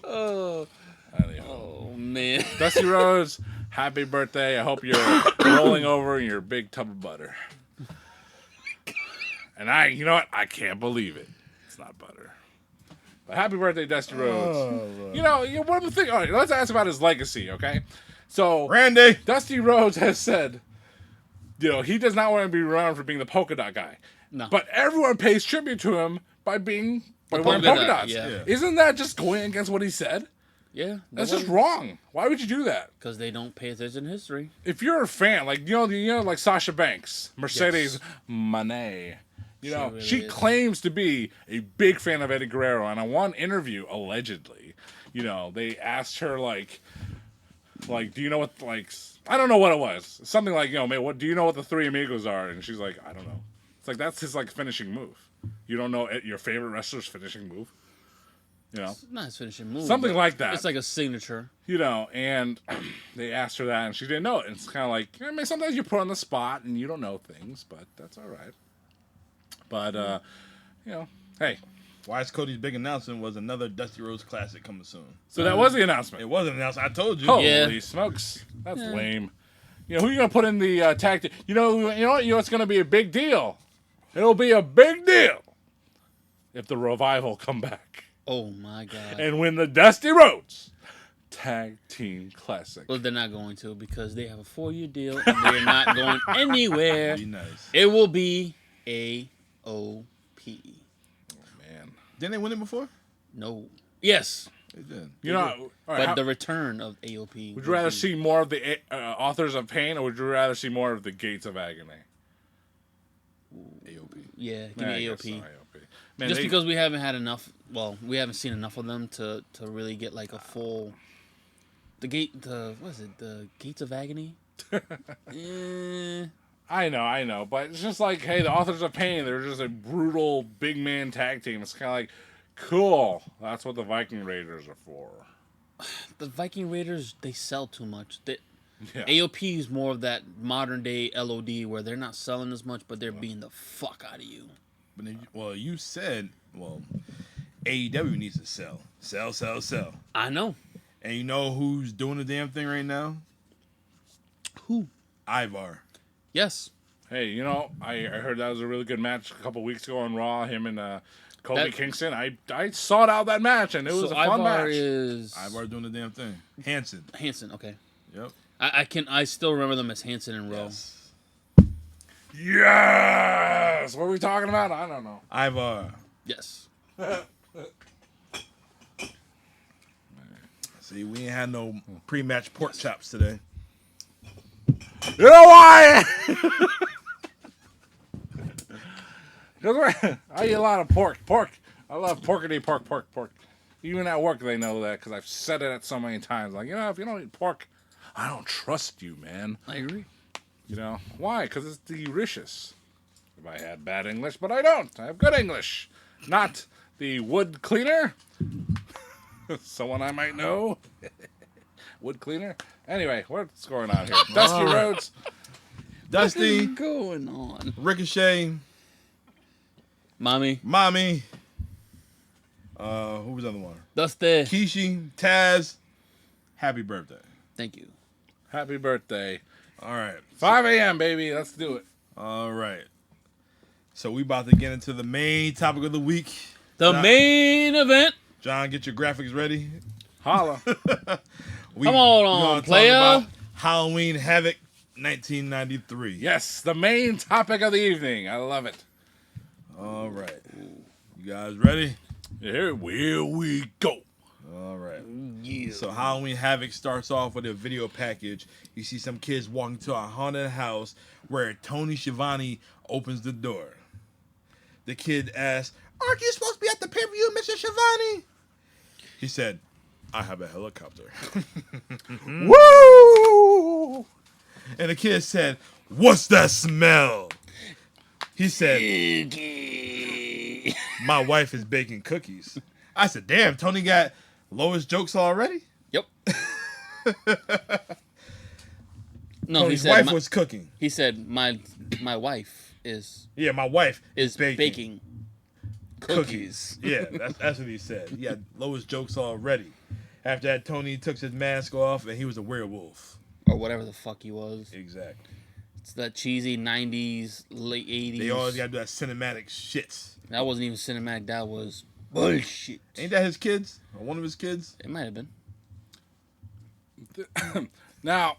Oh, Anyhow, man. Dusty Rhodes, happy birthday. I hope you're rolling over in your big tub of butter. And you know what? I can't believe it. It's not butter. But happy birthday, Dusty Rhodes. You know, one of the things. All right, let's ask about his legacy, okay? So, Randy. Dusty Rhodes has said, you know, he does not want to be remembered for being the polka dot guy. No. But everyone pays tribute to him by wearing polka polka dot, dots. yeah. Isn't that just going against what he said? Yeah. That's just wrong. Why would you do that? Because they don't pay attention to history. If you're a fan, like you know, like Sasha Banks, Mercedes Moné, you know, really she is. claims to be a big fan of Eddie Guerrero. And on one interview, allegedly, you know, they asked her like, do you know what I don't know what it was, something like, you know, man, what do you know what the Three Amigos are? And she's like, I don't know. It's like that's his finishing move. You don't know your favorite wrestler's finishing move. You know, It's not his finishing move. something but like that. It's like a signature. You know, and they asked her that, and she didn't know it. And it's kind of like, I mean, sometimes you're put on the spot, and you don't know things, but that's all right. But, you know, hey. Wise Cody's big announcement was another Dusty Rhodes Classic coming soon. So that was the announcement. It wasn't announced. I told you. Holy Yeah. smokes. That's lame. You know, who are you going to put in the tag team? You know what? It's going to be a big deal. It'll be a big deal if the Revival come back Oh, my God. and win the Dusty Rhodes Tag Team Classic. Well, they're not going to because they have a 4-year deal and they're not going anywhere. Be nice. It will be AOP. Man. Didn't they win it before? No. Yes. They did. You know, all right, But the return of AOP. would you rather see more of the Authors of Pain, or would you rather see more of the Gates of Agony? AOP. Yeah, give Yeah, I me guess so, AOP. Man, Just because we haven't had enough. Well, we haven't seen enough of them to really get like a full. The Gates of Agony. I know, but it's just like, hey, the Authors of Pain, they're just a brutal big man tag team. It's kind of like, cool. That's what the Viking Raiders are for. The Viking Raiders, they sell too much. Yeah. AOP is more of that modern day LOD where they're not selling as much, but they're beating the fuck out of you. But then, you said, AEW needs to sell. I know. And you know who's doing the damn thing right now? Who? Ivar. Yes. Hey, you know, I heard that was a really good match a couple weeks ago on Raw. Him and Kofi Kingston. I sought out that match, and it was a fun Ivar match. Ivar doing the damn thing. Hanson. Okay. Yep. I still remember them as Hanson and Rowe. Yes! What are we talking about? I don't know. Ivar. Yes. See, we ain't had no pre-match pork chops today. You know why? Because I eat a lot of pork. I love porkity pork. Even at work, they know that because I've said it so many times. Like, you know, if you don't eat pork, I don't trust you, man. I agree. You know why? Because it's delicious. If I had bad English, but I don't. I have good English. Not the wood cleaner. Someone I might know. Wood cleaner. Anyway, what's going on here? Dusty Rhodes. Dusty. What's going on? Ricochet. Mommy. Who was the other one? Dusty. Kishi. Taz. Happy birthday. Thank you. Happy birthday. All right. 5 a.m., baby. Let's do it. All right. So we about to get into the main topic of the week. The main event. John, get your graphics ready. Holla. We Come on, gonna player. talk about Halloween Havoc 1993. Yes, the main topic of the evening. I love it. All right. You guys ready? Here we go. All right. Yeah. So Halloween Havoc starts off with a video package. You see some kids walking to a haunted house where Tony Schiavone opens the door. The kid asks, "Aren't you supposed to be at the pay-per-view, Mr. Schiavone?" He said, "I have a helicopter." Woo! And the kid said, "What's that smell?" He said, "My wife is baking cookies." I said, "Damn, Tony got lowest jokes already?" Yep. No, Tony's he said wife was cooking. He said my wife is Yeah, my wife baking cookies. Yeah, that's what he said. He had lowest jokes already. After that, Tony took his mask off and he was a werewolf. Or whatever the fuck he was. Exactly. It's that cheesy 90s, late 80s. They always got to do that cinematic shit. That wasn't even cinematic. That was bullshit. Ain't that his kids? Or one of his kids? It might have been. Now,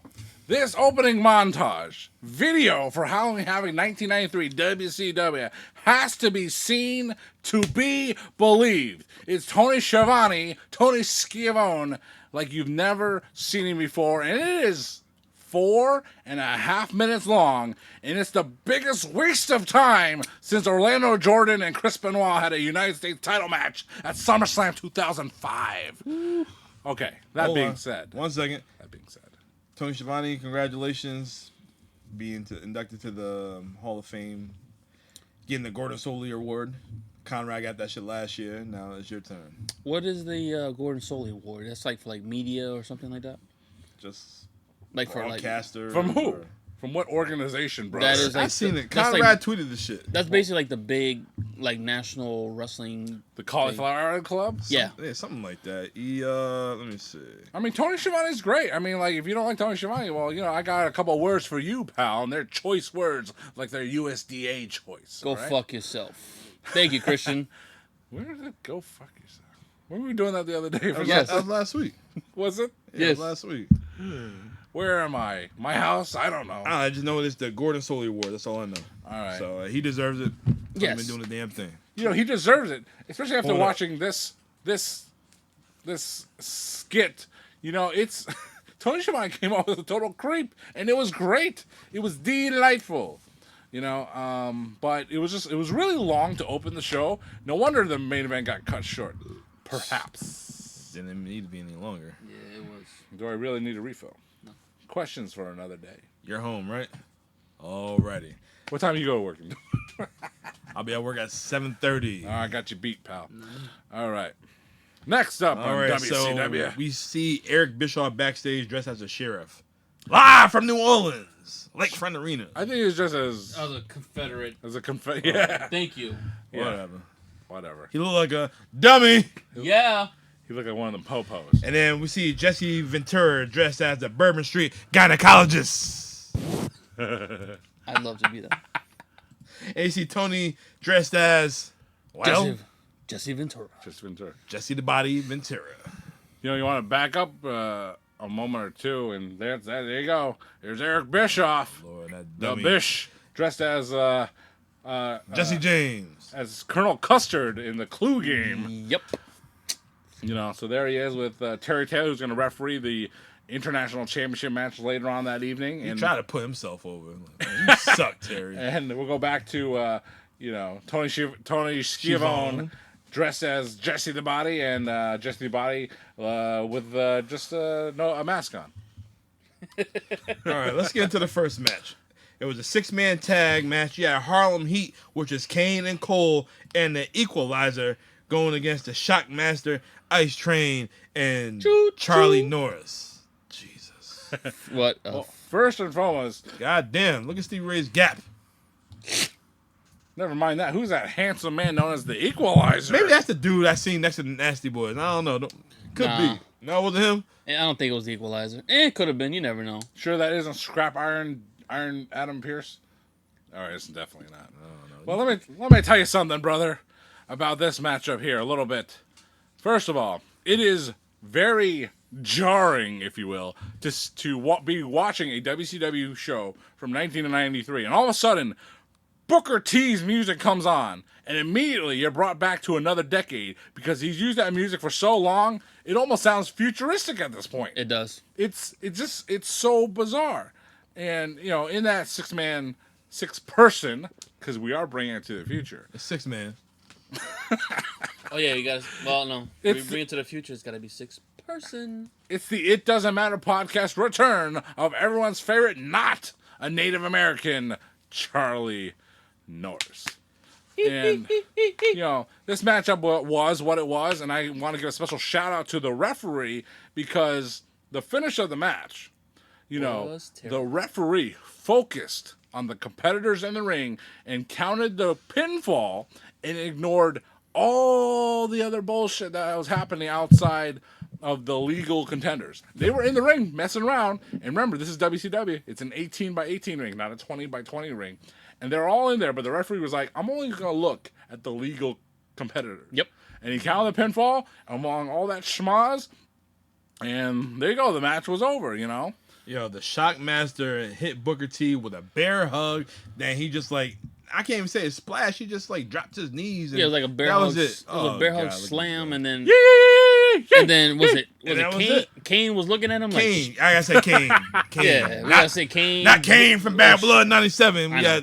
this opening montage video for Halloween Havoc 1993 WCW has to be seen to be believed. It's Tony Schiavone, Tony Schiavone, like you've never seen him before, and it is 4.5 minutes long, and it's the biggest waste of time since Orlando Jordan and Chris Benoit had a United States title match at SummerSlam 2005. Okay, that Hold being on. said. 1 second. That being said. Tony Schiavone, congratulations. Being inducted to the Hall of Fame. Getting the Gordon Solie Award. Conrad got that shit last year. Now it's your turn. What is the Gordon Solie Award? That's like for like media or something like that? Just Like for like... broadcaster. From who? or- From what organization, bro? That is like I seen it. that's Conrad like- tweeted the shit. That's basically like the big like national wrestling... The Cauliflower Club? Yeah. Yeah, something like that. Let me see. I mean, Tony Schiavone's great. I mean, like, if you don't like Tony Schiavone, well, you know, I got a couple words for you, pal, and they're choice words, like they're USDA choice. Go all right? fuck yourself. Thank you, Christian. Where did it go fuck yourself? When were we doing that the other day? That was last week. Was it? Yeah, Yes. last week. Where am I? My house? I don't know. I just know it's the Gordon Solie Award. That's all I know. All right. So he deserves it. Yes. He's been doing the damn thing. You know, he deserves it, especially after Hold up. watching this skit. You know, it's Tony Schiavone came off as a total creep, and it was great. It was delightful. You know, but it was really long to open the show. No wonder the main event got cut short. Perhaps. Didn't even need to be any longer. Yeah, it was. Do I really need a refill? No. Questions for another day. You're home, right? Alrighty. What time you go working? I'll be at work at 7:30. Oh, I got you beat, pal. All right. Next up All on right, WCW. so we see Eric Bischoff backstage dressed as a sheriff. Live from New Orleans, Lakefront Arena. I think it's just as a Confederate. yeah. Thank you. Yeah. Whatever. Whatever. He looked like a dummy. Yeah. He looked like one of them po-pos. And then we see Jesse Ventura dressed as the Bourbon Street gynecologist. I'd love to be that. And you see Tony dressed as, well, Jesse Ventura. Just Ventura. Jesse the Body Ventura. You know, you want to back up a moment or two, and there you go. There's Eric Bischoff, Lord, that the dummy. Bish, dressed as Jesse James. as Colonel Custard in the Clue game. Yep. You know, so there he is with Terry Taylor, who's going to referee the International Championship match later on that evening. He And tried to put himself over. Like, you suck, Terry. And we'll go back to, you know, Tony Schiavone dressed as Jesse the Body, and Jesse the Body with just a mask on. All right, let's get into the first match. It was a 6-man tag match. You had Harlem Heat, which is Kane and Cole, and the Equalizer going against the Shockmaster, Ice Train, and Charlie Norris. Jesus. What? Well, first and foremost, God damn, look at Stevie Ray's gap. never mind that. Who's that handsome man known as the Equalizer? Maybe that's the dude I seen next to the Nasty Boys. I don't know. Could Nah. be. No, it wasn't him. I don't think it was the Equalizer. It could have been. You never know. Sure that isn't Scrap Iron Adam Pierce? All right, it's definitely not. Well, let me tell you something, brother, about this matchup here a little bit. First of all, it is very jarring, if you will, to be watching a WCW show from 1993, and all of a sudden, Booker T's music comes on, and immediately you're brought back to another decade because he's used that music for so long, it almost sounds futuristic at this point. It does. It's so bizarre, and in that six person, because we are bringing it to the future. A 6-man. Oh yeah, you guys. Well, no. It's We bring it to the future. It's got to be 6-person. It's the It Doesn't Matter podcast return of everyone's favorite, not a Native American, Charlie Norris. And, this matchup was what it was, and I want to give a special shout out to the referee because the finish of the match, the referee focused on the competitors in the ring and counted the pinfall and ignored all the other bullshit that was happening outside of the legal contenders. They were in the ring messing around, and remember, this is WCW. It's an 18 by 18 ring, not a 20 by 20 ring. And they're all in there, but the referee was like, I'm only going to look at the legal competitors. Yep. And he counted the pinfall among all that schmaz, and there you go. The match was over, The Shockmaster hit Booker T with a bear hug. Then he just I can't even say a splash. He just dropped his knees. And it was like a bear that hug. Was it. It was a bear hug slam, and then and then was it was Kane? it. Kane was looking at him Kane. I gotta say Kane. Kane. Yeah, we gotta say Kane. Not Kane from Bad Blood '97. We I got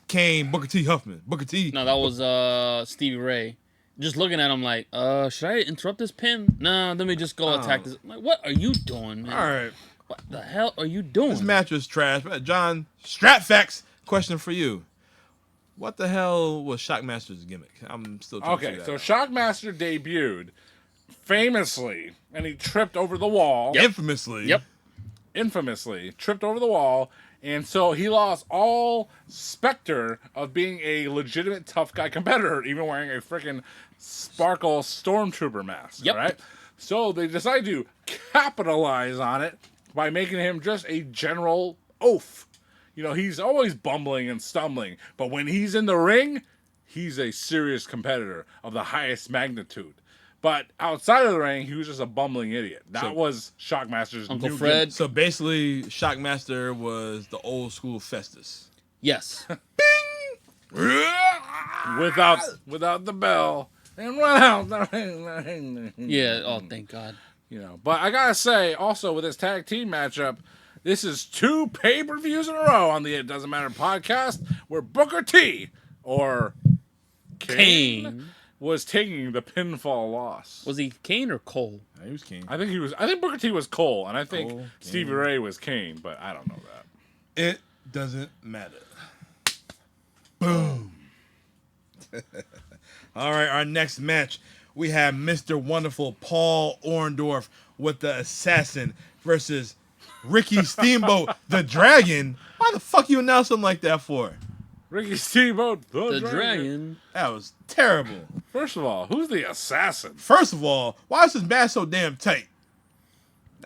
Kane, Booker T. Huffman. Booker T. No, that was Stevie Ray. Just looking at him like, should I interrupt this pin? Nah, let me just go attack this. I'm like, what are you doing, man? All right. What the hell are you doing? This match was trash. John, Stratfax, question for you. What the hell was Shockmaster's gimmick? I'm still trying to figure that out. Shockmaster debuted famously, and he tripped over the wall. Yep. Infamously. Yep. Infamously tripped over the wall, and so he lost all specter of being a legitimate tough guy competitor, even wearing a freaking sparkle stormtrooper mask. Yep. Right? So they decided to capitalize on it by making him just a general oaf. He's always bumbling and stumbling, but when he's in the ring, he's a serious competitor of the highest magnitude. But outside of the ring, he was just a bumbling idiot. That was Shockmaster's Uncle new Fred. gimmick. So basically, Shockmaster was the old school Festus. Yes. without the bell and run out the ring. Yeah. Oh, thank God. But I gotta say, also with this tag team matchup, this is 2 pay-per-views in a row on the It Doesn't Matter podcast where Booker T or Kane was taking the pinfall loss. Was he Kane or Cole? He was Kane. I think Booker T was Cole, and I think Cole, Stevie Ray was Kane, but I don't know that. It doesn't matter. Boom. All right, our next match, we have Mr. Wonderful Paul Orndorff with the Assassin versus Ricky Steamboat, the Dragon. Why the fuck you announce something like that for? Ricky Steamboat, the Dragon. That was terrible. First of all, who's the assassin? First of all, why is this match so damn tight?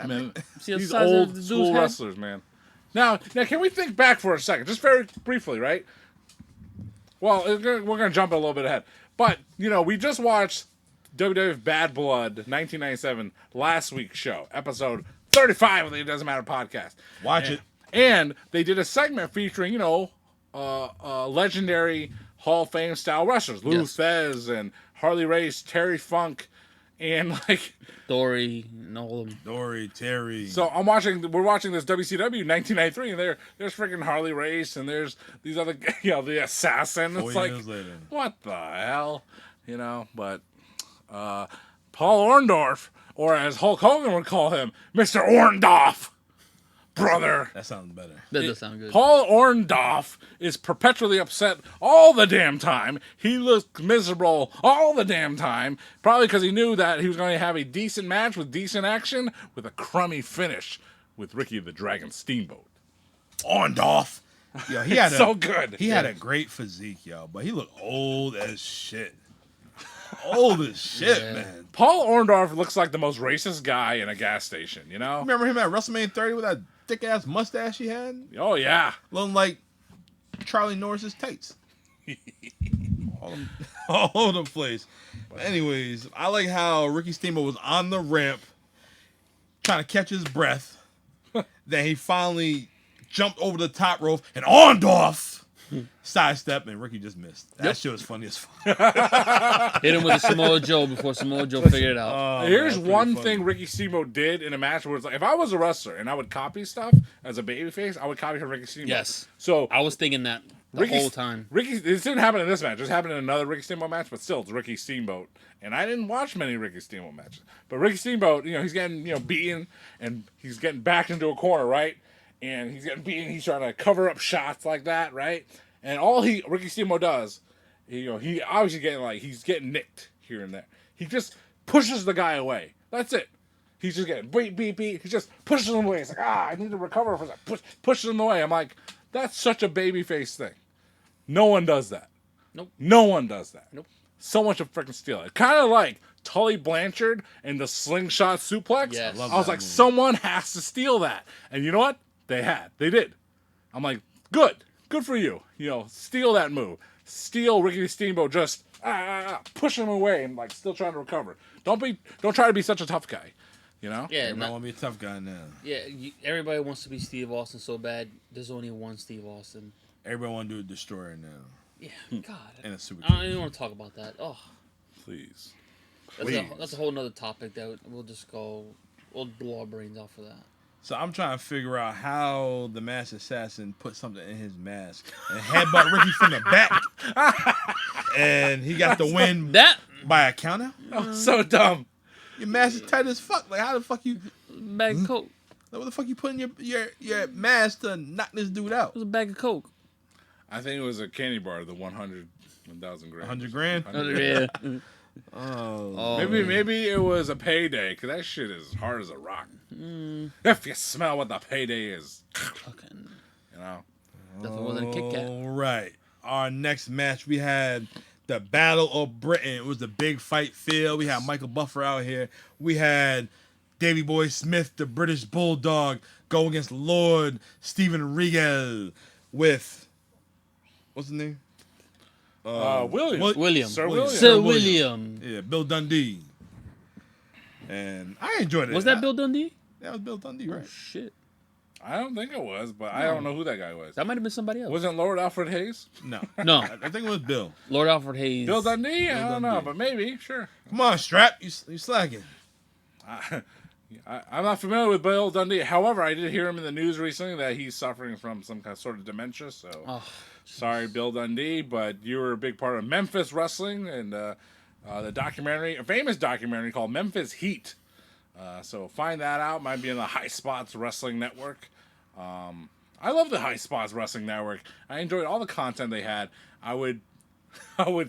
Man, See the these size of old the dude's school head? wrestlers, man. Now, can we think back for a second, just very briefly, right? Well, we're gonna jump a little bit ahead, but we just watched WWF Bad Blood 1997 last week's show, episode 35 of the It Doesn't Matter podcast. Watch it. And they did a segment featuring legendary Hall of Fame style wrestlers, Lou Thez and Harley Race, Terry Funk, and Dory and all of them. Dory, Terry. So we're watching this WCW 1993, and there's freaking Harley Race, and there's these other, the Assassin. It's 4 years later. What the hell, But Paul Orndorff, or as Hulk Hogan would call him, Mr. Orndorff, brother. That sounds better. That does sound good. Paul Orndorff is perpetually upset all the damn time. He looks miserable all the damn time, probably because he knew that he was going to have a decent match with decent action with a crummy finish with Ricky the Dragon Steamboat. Orndorff. Yo, he had so good. He had a great physique, yo, but he looked old as shit. Old as shit, man. Paul Orndorff looks like the most racist guy in a gas station, Remember him at WrestleMania 30 with that thick ass mustache he had? Oh, yeah. Looking like Charlie Norris's tights. all over the place. Anyways, I like how Ricky Steamboat was on the ramp trying to catch his breath. Then he finally jumped over the top rope and Orndorff sidestep, and Ricky just missed. That shit was funny as fuck. Hit him with a Samoa Joe before Samoa Joe figured it out. Here's one thing Ricky Steamboat did in a match where it's like, if I was a wrestler and I would copy stuff as a babyface, I would copy from Ricky Steamboat. Yes. So I was thinking that the whole time. This didn't happen in this match. This happened in another Ricky Steamboat match, but still, it's Ricky Steamboat. And I didn't watch many Ricky Steamboat matches. But Ricky Steamboat, he's getting, beaten, and he's getting backed into a corner, right? And he's getting beaten. He's trying to cover up shots like that, right? And all Ricky Steamboat does, he obviously he's getting nicked here and there. He just pushes the guy away. That's it. He's just getting beat. He just pushes him away. It's like, I need to recover for that. Pushes him away. I'm like, that's such a babyface thing. No one does that. Nope. No one does that. Nope. Someone should freaking steal it. Kind of like Tully Blanchard and the slingshot suplex. Yes. I was like, someone has to steal that. And you know what? They did. I'm like, good for you. Steal that move. Steal Ricky Steamboat, just push him away and like still trying to recover. Don't try to be such a tough guy. Yeah. Everybody want to be a tough guy now. Yeah. Everybody wants to be Steve Austin so bad. There's only one Steve Austin. Everybody want to do a destroyer now. Yeah. God. And a super. I don't even want to talk about that. Oh. Please. That's a whole nother topic that we'll blow our brains out for that. So I'm trying to figure out how the masked assassin put something in his mask and headbutt Ricky from the back, and he got the win by a counter. Oh, so dumb. Your mask is tight as fuck. Like, how the fuck you Bag of Coke. Like, what the fuck you put in your mask to knock this dude out? It was a bag of Coke. I think it was a candy bar, the 1,000 grams. 100 grand? Yeah. Oh. Maybe it was a payday, because that shit is hard as a rock. If you smell what the payday is. Okay. Definitely wasn't a Kit Kat. All right. Our next match, we had the Battle of Britain. It was the big fight field. We had Michael Buffer out here. We had Davey Boy Smith, the British Bulldog, go against Lord Steven Regal with, what's his name? William. Sir William. Sir William. Yeah, Bill Dundee. And I enjoyed it. Was that Bill Dundee? That was Bill Dundee, right? Oh, shit. I don't think it was, but I don't know who that guy was. That might have been somebody else. Wasn't Lord Alfred Hayes? No. No. I think it was Bill. Lord Alfred Hayes. Bill Dundee? I don't know, Dundee. but maybe, sure. Come on, Strap. You slacking. I'm not familiar with Bill Dundee. However, I did hear him in the news recently that he's suffering from some kind of sort of dementia. So, sorry, Bill Dundee, but you were a big part of Memphis wrestling and the documentary, a famous documentary called Memphis Heat. So find that out. Might be in the High Spots Wrestling Network. I love the High Spots Wrestling Network. I enjoyed all the content they had. I would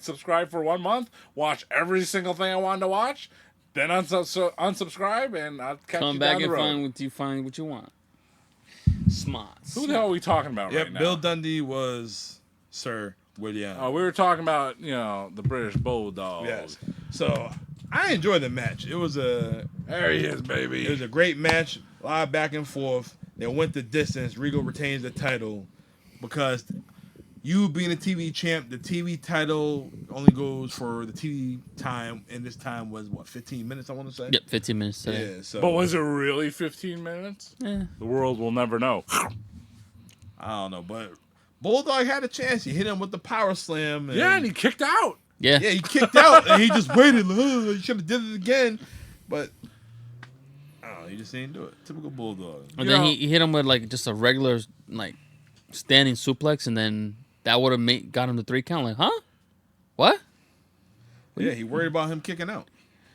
subscribe for 1 month, watch every single thing I wanted to watch, then unsubscribe, and I'll catch Come you back down the and road. find what you want. Smarts. Who the hell are we talking about right now? Bill Dundee was Sir William. We were talking about, the British Bulldog. Yes. So I enjoyed the match. It was There he is, baby. It was a great match. A lot of back and forth. They went the distance. Regal retains the title because you being a TV champ, the TV title only goes for the TV time, and this time was 15 minutes, I want to say. Yep, 15 minutes today. Yeah. So, But was it really 15 minutes? Yeah. The world will never know. I don't know, but Bulldog had a chance. He hit him with the power slam. And he kicked out. Yeah. Yeah, he kicked out, and he just waited. He should have did it again, but I don't know. He just didn't do it. Typical Bulldog. And then he hit him with just a regular standing suplex, and then that would have got him the 3 count. Like, huh? What? Yeah, he worried about him kicking out.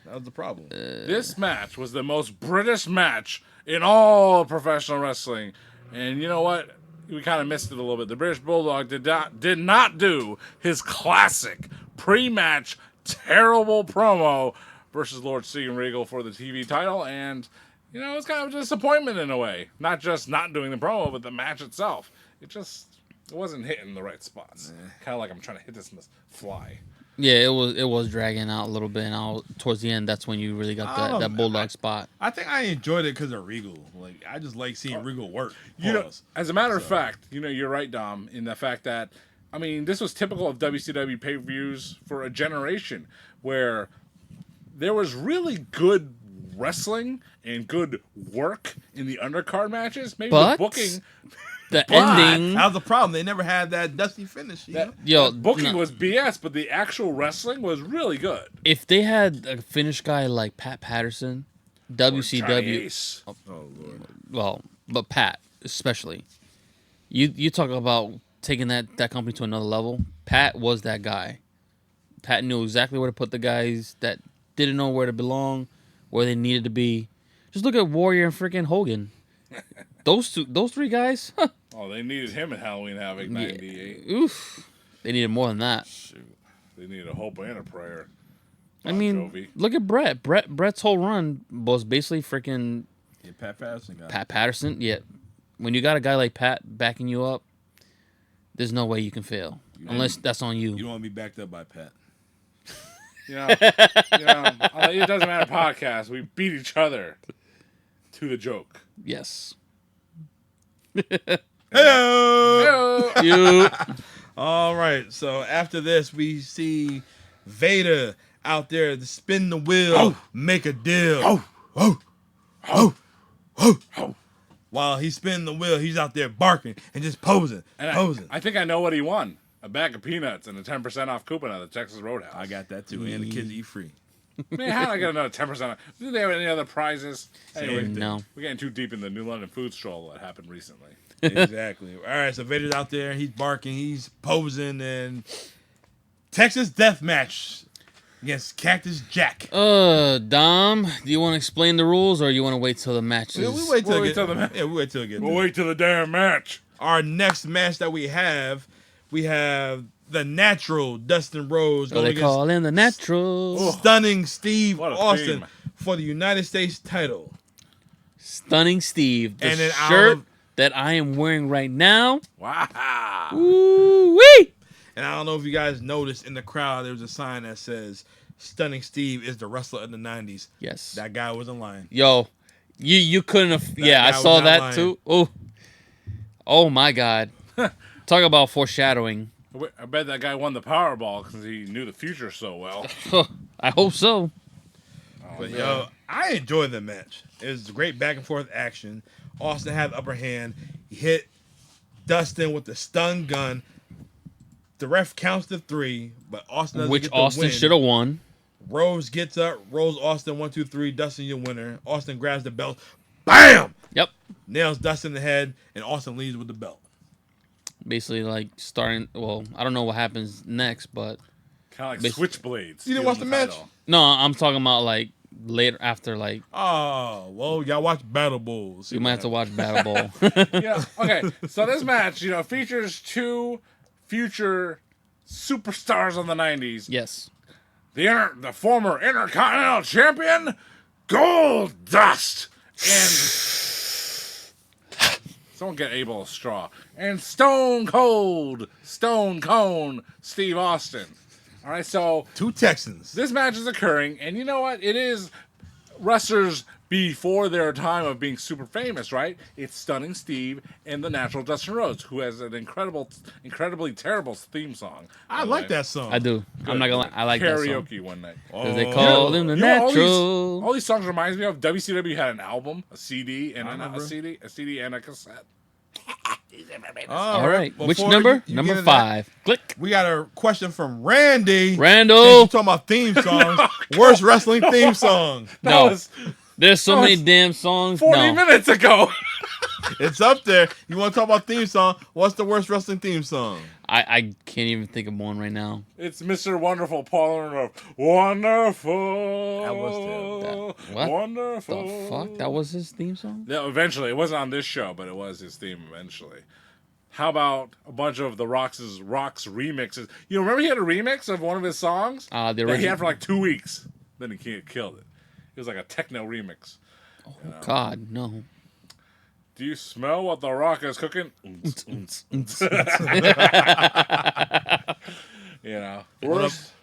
That was the problem. This match was the most British match in all of professional wrestling. And you know what? We kind of missed it a little bit. The British Bulldog did not do his classic pre-match terrible promo versus Lord Steven Regal for the TV title. And, it's kind of a disappointment in a way. Not just not doing the promo, but the match itself. It wasn't hitting the right spots. Kind of like I'm trying to hit this in the fly. Yeah, it was dragging out a little bit, and towards the end, that's when you really got that Bulldog spot. I think I enjoyed it because of Regal. I just like seeing Regal work. As a matter of fact, you're right, Dom, in the fact that, this was typical of WCW pay-per-views for a generation where there was really good wrestling and good work in the undercard matches. Maybe But the booking. the But ending. That was the problem. They never had that dusty finish. Yo, Booking no. was BS, but the actual wrestling was really good. If they had a Finnish guy like Pat Patterson, Or Johnny WCW, Ace. Oh Lord. well, but Pat especially, you talk about taking that company to another level. Pat was that guy. Pat knew exactly where to put the guys that didn't know where to belong, where they needed to be. Just look at Warrior and freaking Hogan. Those three guys. Oh, they needed him in Halloween Havoc '98. Oof. They needed more than that. Shoot, they needed a hope and a prayer. I mean, Jovi. look at Brett. Brett's whole run was basically freaking Yeah, Pat Patterson got Pat Patterson. Yeah, when you got a guy like Pat backing you up, there's no way you can fail unless that's on you. You don't want to be backed up by Pat. It doesn't matter. Podcast. We beat each other to the joke. Yes. Hello. You. All right. So after this, we see Vader out there to spin the wheel, make a deal. While he's spinning the wheel, he's out there barking and just posing. I think I know what he won. A bag of peanuts and a 10% off coupon at the Texas Roadhouse. I got that too, and the kids eat free. Man, how did I get another 10% off? Do they have any other prizes? Anyway, No. we're getting too deep in the New London food stroll that happened recently. Exactly. All right, so Vader's out there. He's barking. He's posing. And Texas Deathmatch against Cactus Jack. Dom, do you want to explain the rules or you want to wait till the match is... We wait till We'll it wait till the get. Yeah, we wait till it gets. We'll wait till the damn match. Our next match that we have the Natural Dustin Rhodes What going they call against in the natural. Stunning Steve What a Austin theme. for the United States title. Stunning Steve. The And then shirt that I am wearing right now. Wow. Ooh-wee! And I don't know if you guys noticed in the crowd, there was a sign that says, Stunning Steve is the wrestler of the 90s. Yes. That guy wasn't lying. Yo, you couldn't have... Yeah, I guy was saw not that lying. too. Oh my God. Talk about foreshadowing. I bet that guy won the Powerball because he knew the future so well. I hope so. But yo, I enjoyed the match. It was great back and forth action. Austin had the upper hand. He hit Dustin with the stun gun. The ref counts to 3, but Austin doesn't Which get the Austin win. should have won. Rose gets up, rolls Austin 1, 2, 3. Dustin, your winner. Austin grabs the belt. Bam! Yep. Nails Dustin in the head, and Austin leaves with the belt. Basically, like, starting... Well, I don't know what happens next, but... Kind of like switchblades. You didn't watch the match? No, I'm talking about, like, later, after, like... Oh, well, y'all watch Battle Bulls. You might have to watch Battle Ball. Yeah. Okay. So this match, features 2 future superstars on the '90s. Yes. The former Intercontinental Champion, Goldust, and someone get Abel a straw, and Stone Cold Steve Austin. All right, so 2 Texans. this match is occurring, and you know what? It is wrestlers before their time of being super famous, right? It's Stunning Steve and the Natural Dustin Rhodes, who has an incredibly terrible theme song. I like that song. I do. I'm not gonna lie. I like that song. Karaoke one night. Because they call him the natural. All these songs reminds me of WCW had an album, a CD, and a CD and a cassette. All right. Which Before number? you Number get into 5. Click. We got a question from Randy. Randall. Talking about theme songs. Worst wrestling theme song. No. That was There's so That many was damn songs. 40 No. minutes ago. It's up there. You want to talk about theme song? What's the worst wrestling theme song? I can't even think of one right now. It's Mr. Wonderful Paul of Wonderful. That was What Wonderful. The fuck? That was his theme song? Yeah, eventually. It wasn't on this show, but it was his theme eventually. How about a bunch of the Rock's remixes? You remember he had a remix of one of his songs? The that he original. had for like 2 weeks. Then he killed it. It was like a techno remix. God, no. Do you smell what the Rock is cooking? What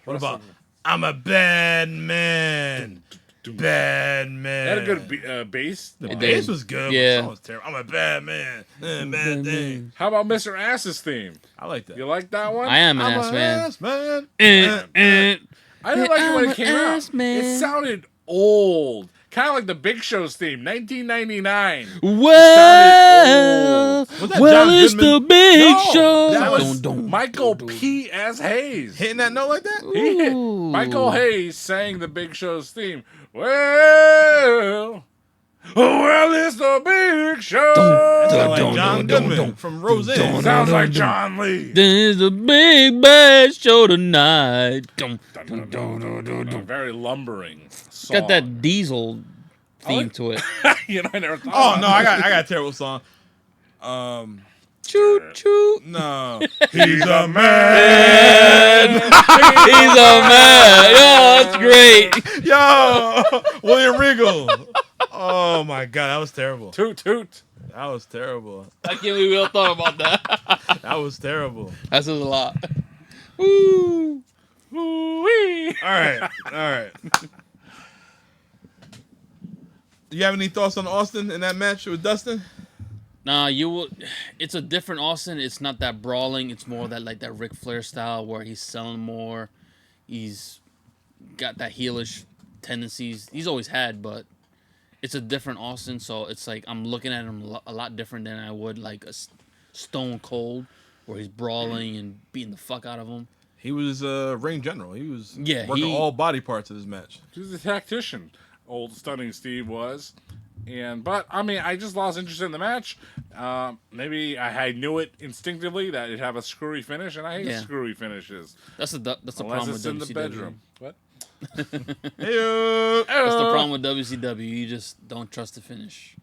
about I'm a bad man? Bad man. They had a good bass. The It bass did. was good. Yeah. But the song was terrible. I'm a bad man. Bad thing. How about Mr. Ass's theme? I like that. You like that one? I am an I'm ass a man. ass man. Eh. I didn't like it when I'm it came an out. ass man. It sounded old. Kind of like the Big Show's theme, 1999. Well, Was that well, John it's Goodman? the Big No, Show. that was Dun, dun, Michael dun, dun. P.S. Hayes. Hitting that note like that? He hit, Ooh. Michael Hayes sang the Big Show's theme. Well, it's the Big Show. Sound like John Goodman from Roseanne. Sounds like John Lee. There's a big bad show tonight. Dun, Dun, dun, dun, dun, dun, dun, dun, dun. Very lumbering song. Got that diesel theme to it. You know, I never thought Oh about no, that. I got a terrible song. Choo choo. No, he's a man. He's a man. Yo, that's great. Yo, William Regal. Oh my god, that was terrible. Toot toot. That was terrible. I can't believe we all thought about that. That was terrible. That says a lot. Woo. Woo-wee. All right. Do you have any thoughts on Austin in that match with Dustin? Nah, you will. It's a different Austin. It's not that brawling. It's more that like that Ric Flair style where he's selling more. He's got that heelish tendencies. He's always had, but it's a different Austin. So it's like I'm looking at him a lot different than I would like a Stone Cold, where he's brawling and beating the fuck out of him. He was ring general. He was working he- all body parts of this match. He was a tactician. Old Stunning Steve was. But I mean, I just lost interest in the match. Maybe I knew it instinctively that it'd have a screwy finish, and I hate screwy finishes. That's the Unless problem it's with in WCW. the bedroom. What? Hey, That's the problem with WCW. You just don't trust the finish,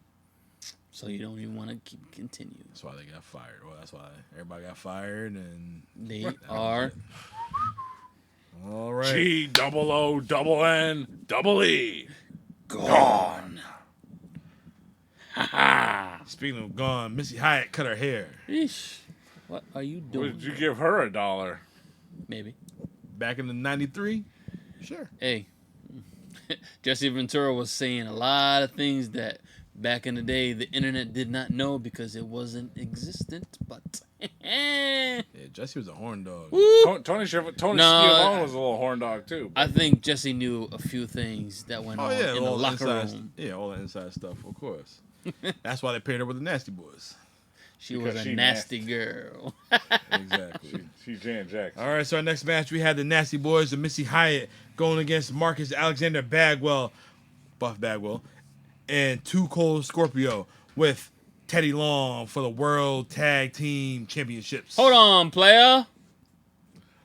so you don't even want to continue. that's why they got fired. Well, that's why everybody got fired. And They are. all right. GOONE. Gone. Speaking of gone, Missy Hyatt cut her hair. Eesh. What are you doing? Would you give her $1? Maybe. Back in the '93. Sure. Hey, Jesse Ventura was saying a lot of things that back in the day the internet did not know because it wasn't existent. But Yeah, Jesse was a horn dog. Tony Schiavone was a little horn dog too. I think Jesse knew a few things that went on in the all locker inside, room. Yeah, all that inside stuff, of course. That's why they paired her with the Nasty Boys. She Because was a she nasty girl. Exactly. She's Jan Jackson. All right, so our next match, we had the Nasty Boys and Missy Hyatt going against Marcus Alexander Bagwell, Buff Bagwell, and Too Cold Scorpio with Teddy Long for the World Tag Team Championships. Hold on, player.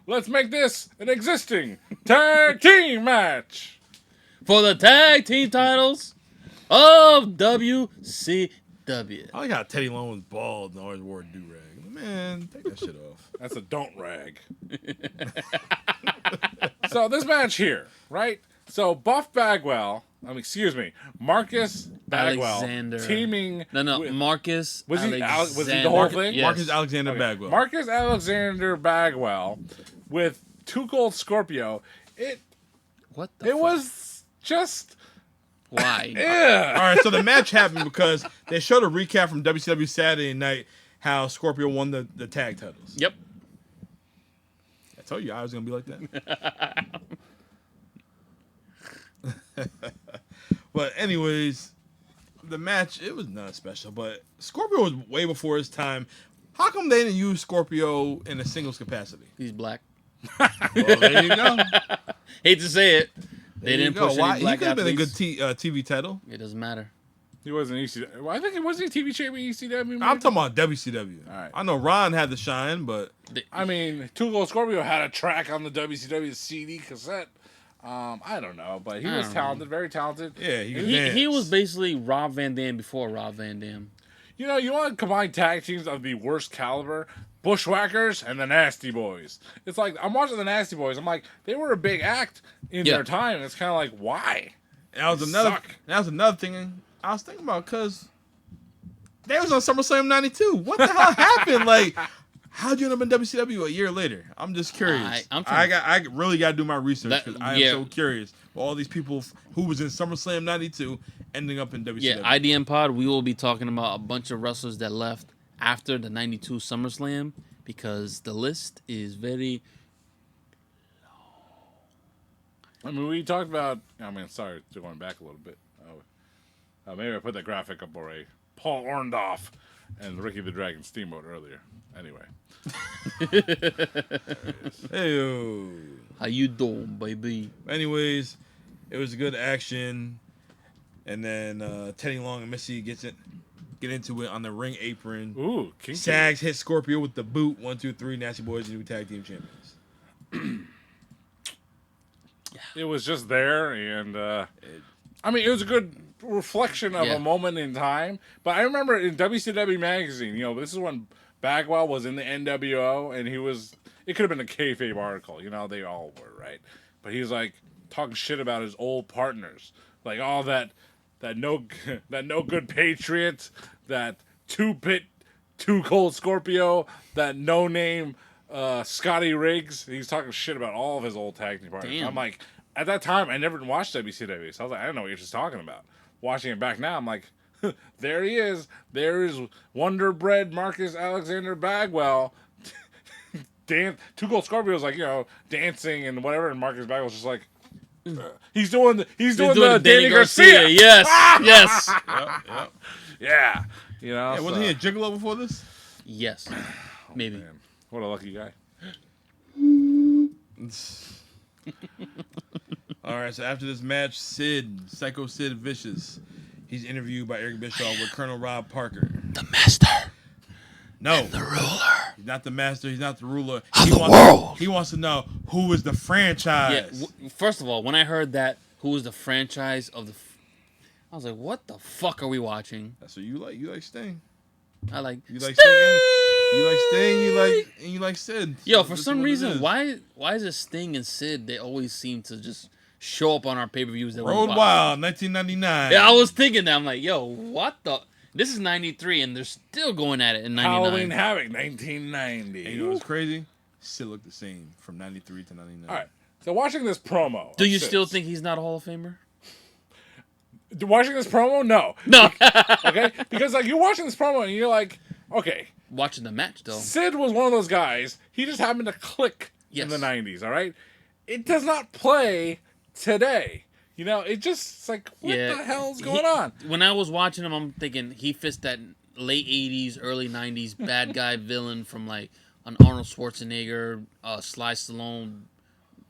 Let's make this an existing tag team match. For the tag team titles of WCW. I like how Teddy Long was bald and always wore a do-rag. Man, take that shit off. That's a don't rag. So this match here, right? So Marcus Bagwell Alexander. teaming. No, with- Marcus. Was he Alexander. the whole thing? Yes. Marcus Alexander Bagwell. Marcus Alexander Bagwell with Too Cold Scorpio. What the It fuck? was just Why? yeah. All right, so the match happened because they showed a recap from WCW Saturday Night how Scorpio won the tag titles. Yep. I told you I was going to be like that. But anyways, the match, it was not special, but Scorpio was way before his time. How come they didn't use Scorpio in a singles capacity? He's black. Well, there you go. Hate to say it. They There you didn't go. push Why? any He black could have been a good athletes. TV title. It doesn't matter. He wasn't ECW. Well, I think he wasn't a TV champion ECW. I'm talking about WCW. All right. I know Ron had the shine, but I mean, Too Cold Scorpio had a track on the WCW CD cassette. I don't know, but he I was don't talented, very talented. yeah, he could He dance. was basically Rob Van Dam before Rob Van Dam. You know, you want to combine tag teams of the worst caliber, Bushwhackers and the Nasty Boys. It's like, I'm watching the Nasty Boys. I'm like, they were a big act in Yeah. their time. And it's kind of like, why? That was another. Suck. That was another thing I was thinking about because they was on SummerSlam '92. What the hell happened? Like, how'd you end up in WCW a year later? I'm just curious. I really got to do my research because I am so curious. All these people who was in SummerSlam '92 ending up in WCW. Yeah, IDM Pod, we will be talking about a bunch of wrestlers that left after the 92 SummerSlam because the list is very long. I mean, we talked about. I mean, sorry, going back a little bit. Maybe I put that graphic up already. Paul Orndorff and Ricky the Dragon Steamboat earlier. Anyway. Hey. How you doing, baby? Anyways, it was good action, and then Teddy Long and Missy get into it on the ring apron. Ooh, kinky. Sags hit Scorpio with the boot. 1, 2, 3. Nasty Boys, new tag team champions. It was just there, and I mean, it was a good reflection of a moment in time. But I remember in WCW magazine, you know, this is when Bagwell was in the NWO, and he was. It could have been a kayfabe article, you know, they all were, right? But he was like talking shit about his old partners, like all that no good Patriot, that 2-bit, 2 Cold Scorpio, that no name Scotty Riggs. He's talking shit about all of his old tag team partners. Damn. I'm like, at that time, I never watched WCW, so I was like, I don't know what you're just talking about. Watching it back now, I'm like, there he is. There is Wonder Bread Marcus Alexander Bagwell. 2 Cold Scorpio's like, you know, dancing and whatever, and Marcus Bagwell's just like, he's doing the Danny Garcia. Yes, yes, Yep. Yeah, you know. Yeah, wasn't he a gigolo before this? yes. Maybe. Man, what a lucky guy. All right, so after this match, Psycho Sid Vicious, he's interviewed by Eric Bischoff with Colonel Rob Parker. The master. No. The ruler. He's not the master. He's not the ruler. He wants to know who is the franchise. Yeah. First of all, when I heard that, who was the franchise of the... I was like, what the fuck are we watching? That's what you like. You like Sting. I like... You like Sting. You like Sting. You like Sid. Yo, So for this some is what it reason, is. why is it Sting and Sid, they always seem to just show up on our pay-per-views that we Road watch. Wild, 1999. Yeah, I was thinking that. I'm like, yo, what the... This is 93, and they're still going at it in 99. Halloween Havoc, 1990. And you know what's crazy? Still look the same from 93 to 99. All right. So watching this promo. Do you still think he's not a Hall of Famer? Watching this promo? No. No. Okay? Because, like, you're watching this promo and you're like, okay. Watching the match, though. Sid was one of those guys. He just happened to click in the 90s, all right? It does not play today. You know, it's like, what the hell's going on? When I was watching him, I'm thinking he fits that late 80s, early 90s bad guy villain from, like, an Arnold Schwarzenegger, Sly Stallone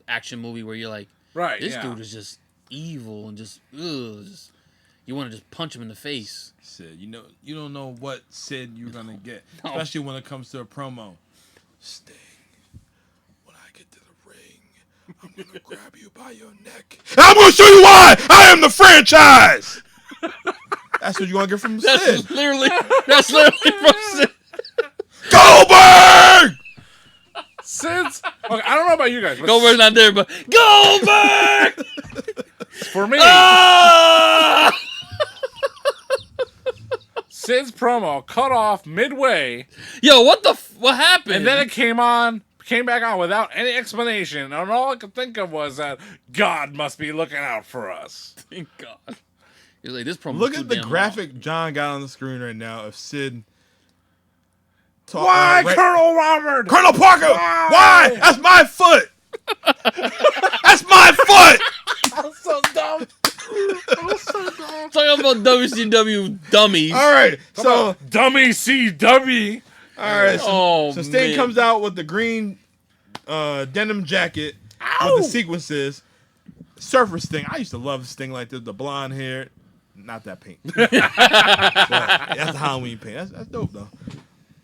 action movie where you're like, Right, this dude is just evil and just, you want to just punch him in the face. Sid, you don't know what Sid you're gonna get, No. especially when it comes to a promo. Sting, when I get to the ring, I'm gonna grab you by your neck. And I'm gonna show you why I am the franchise. That's what you're gonna get from Sid. That's literally from Sid. Goldberg. Sid's... Okay, I don't know about you guys, but Goldberg's not there, but Goldberg! for me, Ah! Sid's promo cut off midway, Yo, what happened? and then it came back on without any explanation, and all I could think of was that God must be looking out for us. Thank God. You're like, this promo. Look at the graphic John got on the screen right now of Sid. Why, Colonel Robert? Colonel Parker? Why? That's my foot. That's my foot. I'm so dumb. Talking about WCW dummies. All right, so Dummy CW. all right, so Sting man. comes out with the green denim jacket with the sequences. Surfer Sting. I used to love Sting like this, the blonde hair. Not that paint. But that's the Halloween paint. That's dope though.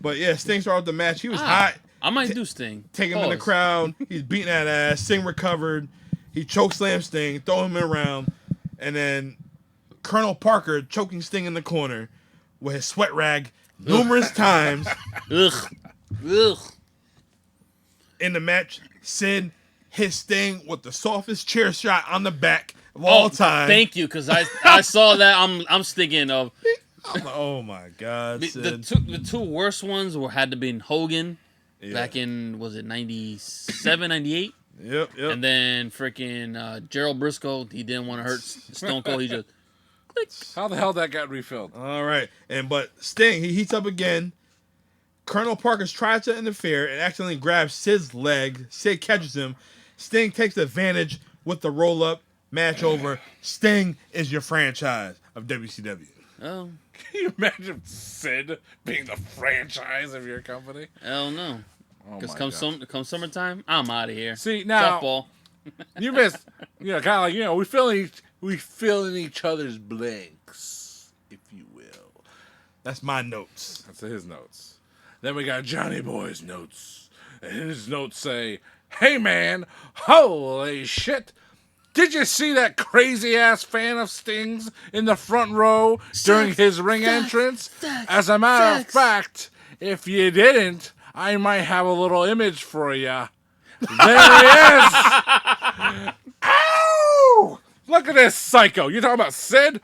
But yeah, Sting started the match. He was hot. I might do Sting. Take him in the Pause. crowd. He's beating that ass. Sting recovered. He chokeslammed Sting, throw him around, and then Colonel Parker choking Sting in the corner with his sweat rag numerous times. Ugh. In the match, Sid hit Sting with the softest chair shot on the back of all time. Thank you, because I saw that. I'm thinking of I'm like, oh my God, Sid. the two worst ones had to be Hogan back in, was it 97, 98? Yep. And then freaking Gerald Briscoe, he didn't want to hurt Stone Cold. He just click. How the hell that got refilled? All right. But Sting, he heats up again. Colonel Parker's tries to interfere and accidentally grabs Sid's leg. Sid catches him. Sting takes advantage with the roll-up match over. Sting is your franchise of WCW. Oh, Can you imagine Sid being the franchise of your company? hell no. Oh Because my God. come summertime, I'm out of here. See, now Softball. you missed, kind of like, we fill in each other's blanks, if you will. That's my notes. That's his notes. Then we got Johnny Boy's notes. And his notes say, "Hey man, holy shit. Did you see that crazy ass fan of Sting's in the front row during his ring entrance? As a matter of fact, if you didn't, I might have a little image for you. There he is. Ow! Look at this psycho. You're talking about Sid?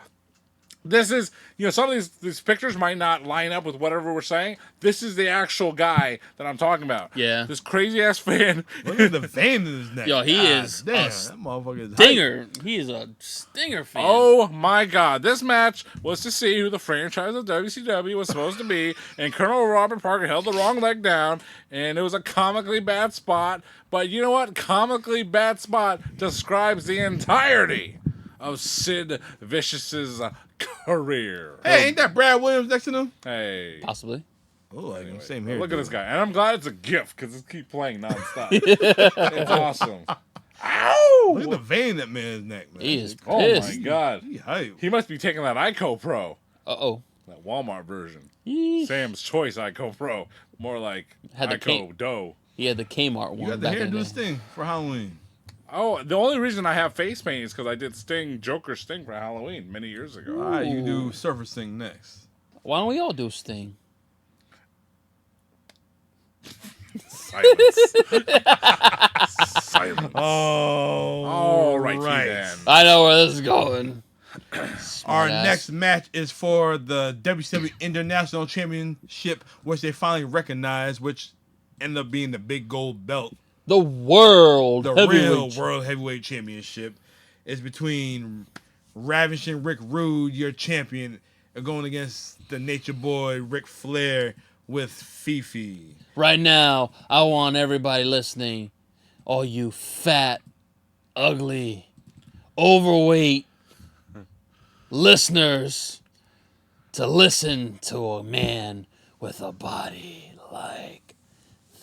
This is, some of these pictures might not line up with whatever we're saying. This is the actual guy that I'm talking about. Yeah. This crazy ass fan. Look at the vein in his neck. Yo, he is Damn, a that motherfucker is hype. Stinger. He is a Stinger fan. Oh my God. This match was to see who the franchise of WCW was supposed to be, and Colonel Robert Parker held the wrong leg down, and it was a comically bad spot. But you know what? Comically bad spot describes the entirety of Sid Vicious's career. Hey, ain't that Brad Williams next to him? Hey. Possibly. Oh, like him. Same here. Look at dude. this guy. And I'm glad it's a gift because it keeps playing nonstop. It's awesome. Ow! Look at the vein in that man's neck, man. He is Oh pissed. my God. He hype. He must be taking that Ico Pro. Uh-oh. That Walmart version. He Sam's Choice Ico Pro. More like Had the Ico Dough. had the Kmart one You got the back in the hairdo day. Sting for Halloween. Oh, the only reason I have face paint is because I did Joker Sting for Halloween many years ago. All right, you do Surfer Sting next. Why don't we all do Sting? Silence. Silence. Oh, All righty then. I know where this is going. Our Smartass. next match is for the WCW International Championship, which they finally recognized, which ended up being the big gold belt. The world The heavyweight. real World Heavyweight Championship is between Ravishing Rick Rude, your champion, going against the Nature Boy Ric Flair with Fifi. Right now, I want everybody listening, all you fat, ugly, overweight listeners, to listen to a man with a body like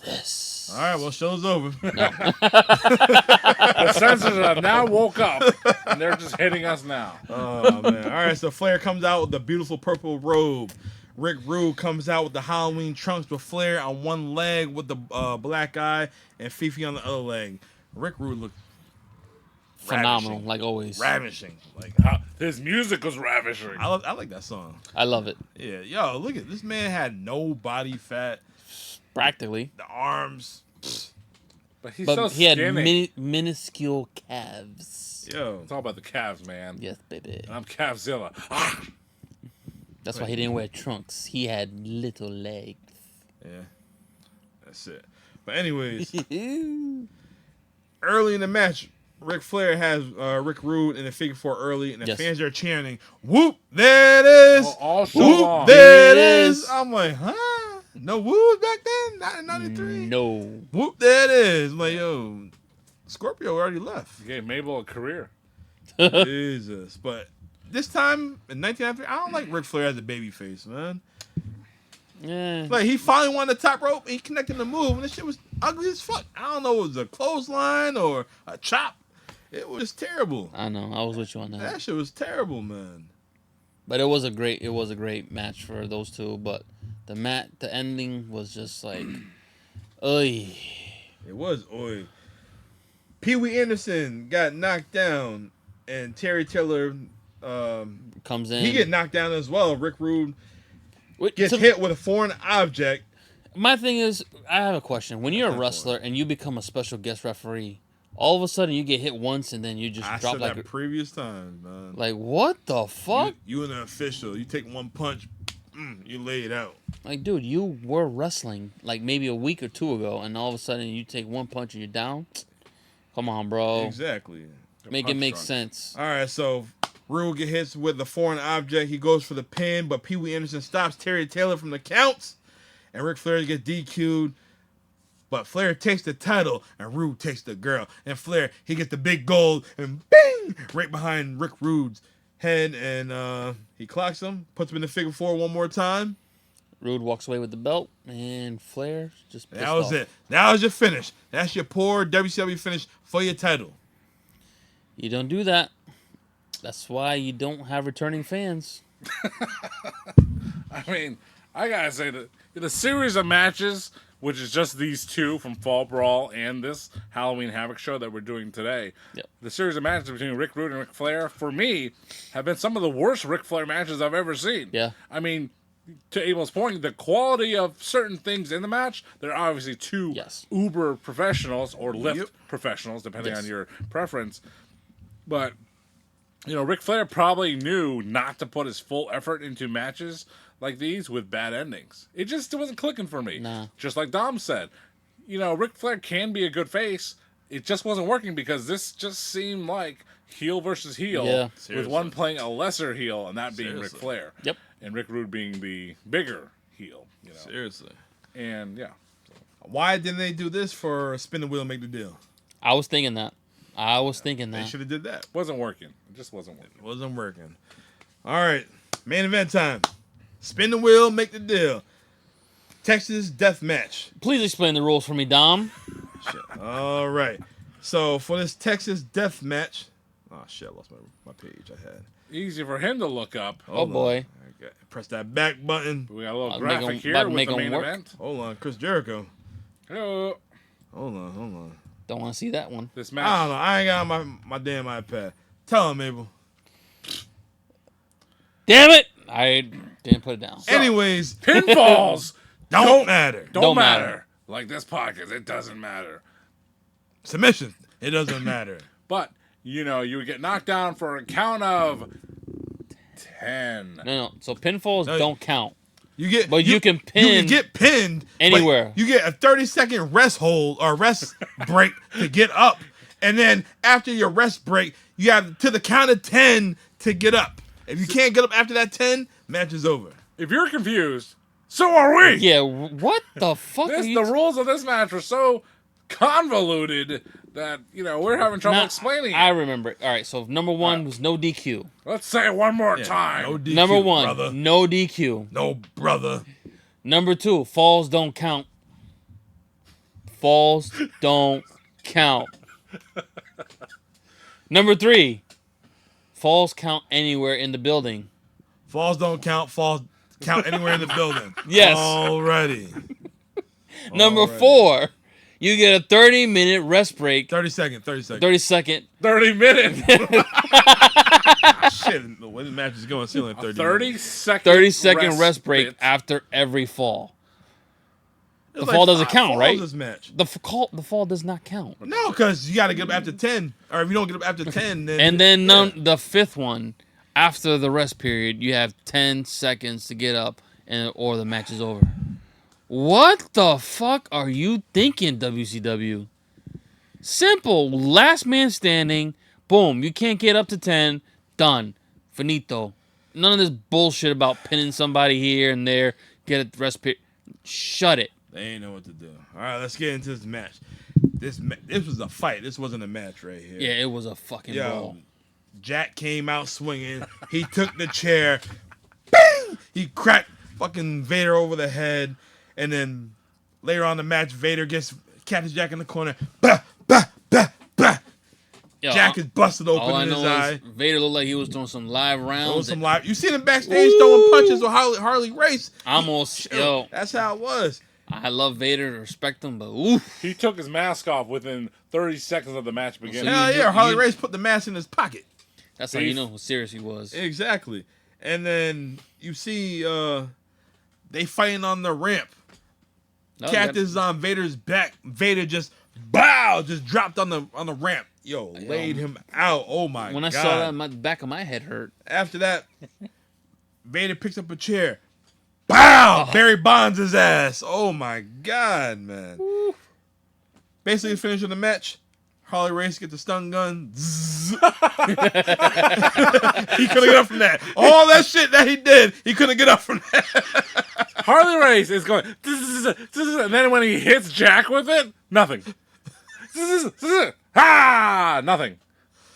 this. All right, well, show's over. The censors have now woke up, and they're just hitting us now. Oh, man. All right, so Flair comes out with the beautiful purple robe. Rick Rude comes out with the Halloween trunks with Flair on one leg with the black eye and Fifi on the other leg. Rick Rude looked Phenomenal, ravishing. like always. Ravishing. Like His music was ravishing. I like that song. I love it. Yeah, yo, look at this man had no body fat, Practically. the arms. But he's But so he had skinny. minuscule calves. Yo, It's all about the calves, man. Yes, baby. And I'm Calvzilla. Ah! That's why he didn't wear trunks. He had little legs. yeah, that's it. But anyways, early in the match, Ric Flair has Rick Rude in the figure four early, and the Yes. fans are chanting, "Whoop, there it is! Well, all show Whoop, long. there it There it is!" is. I'm like, huh? No woos back then? Not in '93? No. Whoop, there it is. I'm like, yo, Scorpio already left. He gave Mabel a career. Jesus. But this time, in 1993, I don't like Ric Flair as a babyface, man. Yeah. Like, he finally won the top rope, and he connected the move, and this shit was ugly as fuck. I don't know if it was a clothesline or a chop. It was terrible. I know. I was with you on that. That shit was terrible, man. But it was a great match for those two. But the ending was just like, oy. It was, oi. Pee Wee Anderson got knocked down, and Terry Taylor, Comes in. he get knocked down as well. Rick Rude Wait, gets so hit with a foreign object. My thing is, I have a question. When you're a That's wrestler and you become a special guest referee, all of a sudden you get hit once and then you just I drop said like that previous time, man. like what the fuck? You and the official, you take one punch, you lay it out. Like, dude, you were wrestling like maybe a week or two ago, and all of a sudden you take one punch and you're down. Come on, bro. Exactly. Make it make sense. All right, so Rude get hits with the foreign object. He goes for the pin, but Pee Wee Anderson stops Terry Taylor from the counts, and Ric Flair gets DQ'd. But Flair takes the title, and Rude takes the girl. And Flair, he gets the big gold, and bing! Right behind Rick Rude's head, and he clocks him, puts him in the figure 4 one more time. Rude walks away with the belt, and Flair just pissed That was off. it. That was your finish. That's your poor WCW finish for your title. You don't do that. That's why you don't have returning fans. I mean, I gotta say that the series of matches, which is just these two from Fall Brawl and this Halloween Havoc show that we're doing today, Yep. the series of matches between Rick Rude and Ric Flair, for me, have been some of the worst Ric Flair matches I've ever seen. Yeah. I mean, to Abel's point, the quality of certain things in the match, they're obviously two Yes. uber professionals or lift Yep. professionals, depending Yes. on your preference. But, you know, Ric Flair probably knew not to put his full effort into matches like these with bad endings. It just wasn't clicking for me. Nah. Just like Dom said. You know, Ric Flair can be a good face. It just wasn't working because this just seemed like heel versus heel, Yeah. with Seriously. one playing a lesser heel and that being Ric Seriously. Flair. Yep. And Rick Rude being the bigger heel, you know. Seriously. And yeah. Why didn't they do this for Spin the Wheel, Make the Deal? I was thinking that. They should have did that. Wasn't working. It just wasn't working. It wasn't working. All right. Main event time. Spin the wheel, make the deal. Texas Deathmatch. Please explain the rules for me, Dom. All right. So for this Texas Deathmatch. Oh, shit. I lost my page I had. Easy for him to look up. Oh, boy. Okay. Press that back button. We got a little I'll graphic make 'em- here about to with make the 'em main work. event. Hold on. Chris Jericho. Hello. Hold on. Don't want to see that one. This I match. don't know. I ain't got my damn iPad. Tell him, Mabel. Damn it! I didn't put it down. Anyways, Pinfalls don't matter. don't matter. matter. Like this podcast, it doesn't matter. Submission. It doesn't matter. But, you know, you would get knocked down for a count of 10. No. So pinfalls No, don't count. You get, But you can You pin can get pinned but anywhere. You get a 30-second rest hold or rest break to get up, and then after your rest break, you have to the count of 10 to get up. If you can't get up after that 10, match is over. If you're confused, so are we. Yeah, what the fuck are you... The rules of this match were so convoluted that, you know, we're having trouble Nah, explaining I it. remember. All right, so number one was no DQ. Let's say it one more time. No DQ, Number one, brother. no DQ. No brother. Number two, falls don't count. Falls don't count. Number three, falls count anywhere in the building. Falls don't count. Falls count anywhere in the building. Yes. Already. Number four, you get a 30-minute rest break. 30 seconds. 30 seconds. 30-second. 30 minutes. Shit. The way the match is going, it's only 30 30-second rest break bit. after every fall. There's The fall doesn't 5 count, falls right? This match. The fall does not count. No, because you got to get up after 10. Or if you don't get up after 10, then... And then yeah. the fifth one, after the rest period, you have 10 seconds to get up, or the match is over. What the fuck are you thinking, WCW? Simple. Last man standing. Boom. You can't get up to 10. Done. Finito. None of this bullshit about pinning somebody here and there. Get a rest period. Shut it. They ain't know what to do. All right, let's get into this match. This was a fight. This wasn't a match right here. Yeah, it was a fucking ball. Jack came out swinging. He took the chair. Bang! He cracked fucking Vader over the head. And then later on in the match, Vader gets Cactus Jack in the corner. Bah, bah, bah, bah. Yo, Jack is busted all open I in his know eye. is Vader looked like he was doing some live rounds. Some live. You seen him backstage throwing punches with Harley Race. Almost, yo. That's how it was. I love Vader, respect him, but oof. He took his mask off within 30 seconds of the match beginning. Hell yeah, Harley Race put the mask in his pocket. That's how you know how serious he was. Exactly. And then you see they fighting on the ramp. No, Cactus is on Vader's back. Vader just dropped on the ramp. Yo, laid him out. Oh my god. When I saw that, my back of my head hurt. After that, Vader picks up a chair. Bow! Barry Bonds his ass. Oh my god, man. Basically, the finish of the match. Harley Race get the stun gun. Zzz. He couldn't get up from that. All that shit that he did, he couldn't get up from that. Harley Race is going, and then when he hits Jack with it, nothing. Nothing.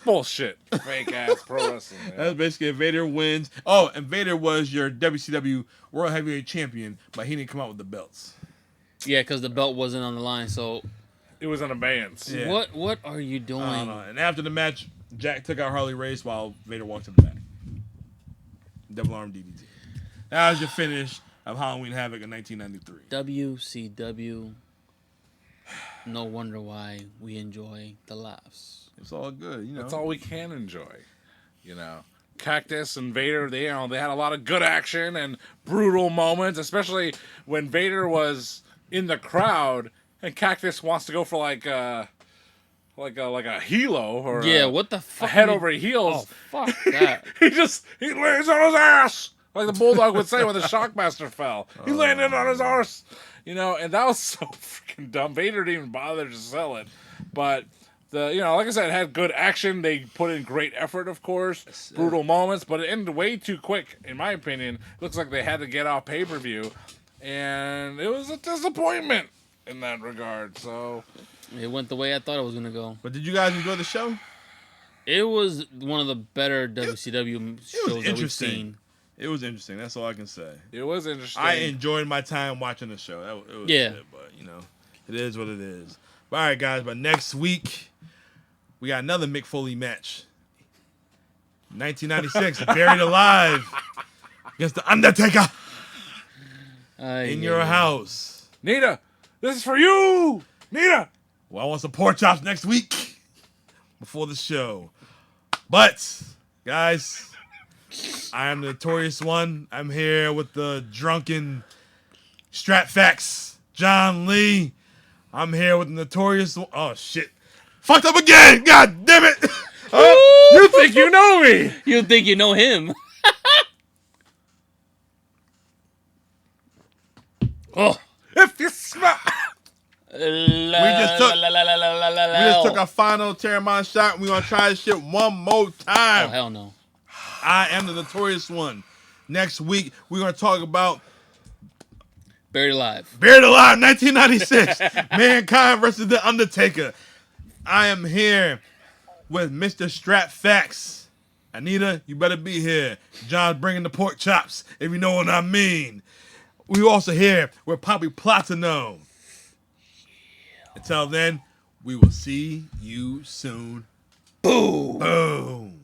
Bullshit. Fake ass pro wrestling. Man. That's basically Vader wins. Oh, and Vader was your WCW World Heavyweight Champion, but he didn't come out with the belts. Yeah, because the belt wasn't on the line. So It was an abeyance. Yeah. what are you doing? I don't know. And after the match, Jack took out Harley Race while Vader walked to the back. Double arm DDT. That was your finish of Halloween Havoc in 1993. WCW. No wonder why we enjoy the laughs. It's all good, you know. That's all we can enjoy. You know, Cactus and Vader, they had a lot of good action and brutal moments, especially when Vader was in the crowd and Cactus wants to go for like a helo or What the fuck? a head over heels. Oh, fuck that. he lands on his ass like the Bulldog would say when the Shockmaster fell. He landed on his arse. You know, and that was so freaking dumb. Vader didn't even bother to sell it. But, like I said, it had good action. They put in great effort, of course. Brutal moments. But it ended way too quick, in my opinion. Looks like they had to get off pay-per-view. And it was a disappointment in that regard. So It went the way I thought it was going to go. But did you guys enjoy the show? It was one of the better WCW shows that we've seen. It was interesting. That's all I can say. it was interesting. I enjoyed my time watching the show. It was good, but, it is what it is. But, all right, guys, but next week, we got another Mick Foley match. 1996, Buried Alive against The Undertaker in your house. Nita, this is for you! Nita! Well, I want some pork chops next week before the show. But, guys, I am the Notorious One. I'm here with the drunken Stratfax, John Lee. I'm here with the Notorious One. Oh, shit. Fucked up again! God damn it! You think you know me! You think you know him. Oh. If you smell... We just took our final Terramon shot, and we're going to try this shit one more time. Oh, hell no. I am the Notorious One. Next week, we're going to talk about Buried Alive. Buried Alive, 1996. Mankind versus The Undertaker. I am here with Mr. Stratfax. Anita, you better be here. John's bringing the pork chops, if you know what I mean. We also here with Poppy Platino. Until then, we will see you soon. Boom. Boom.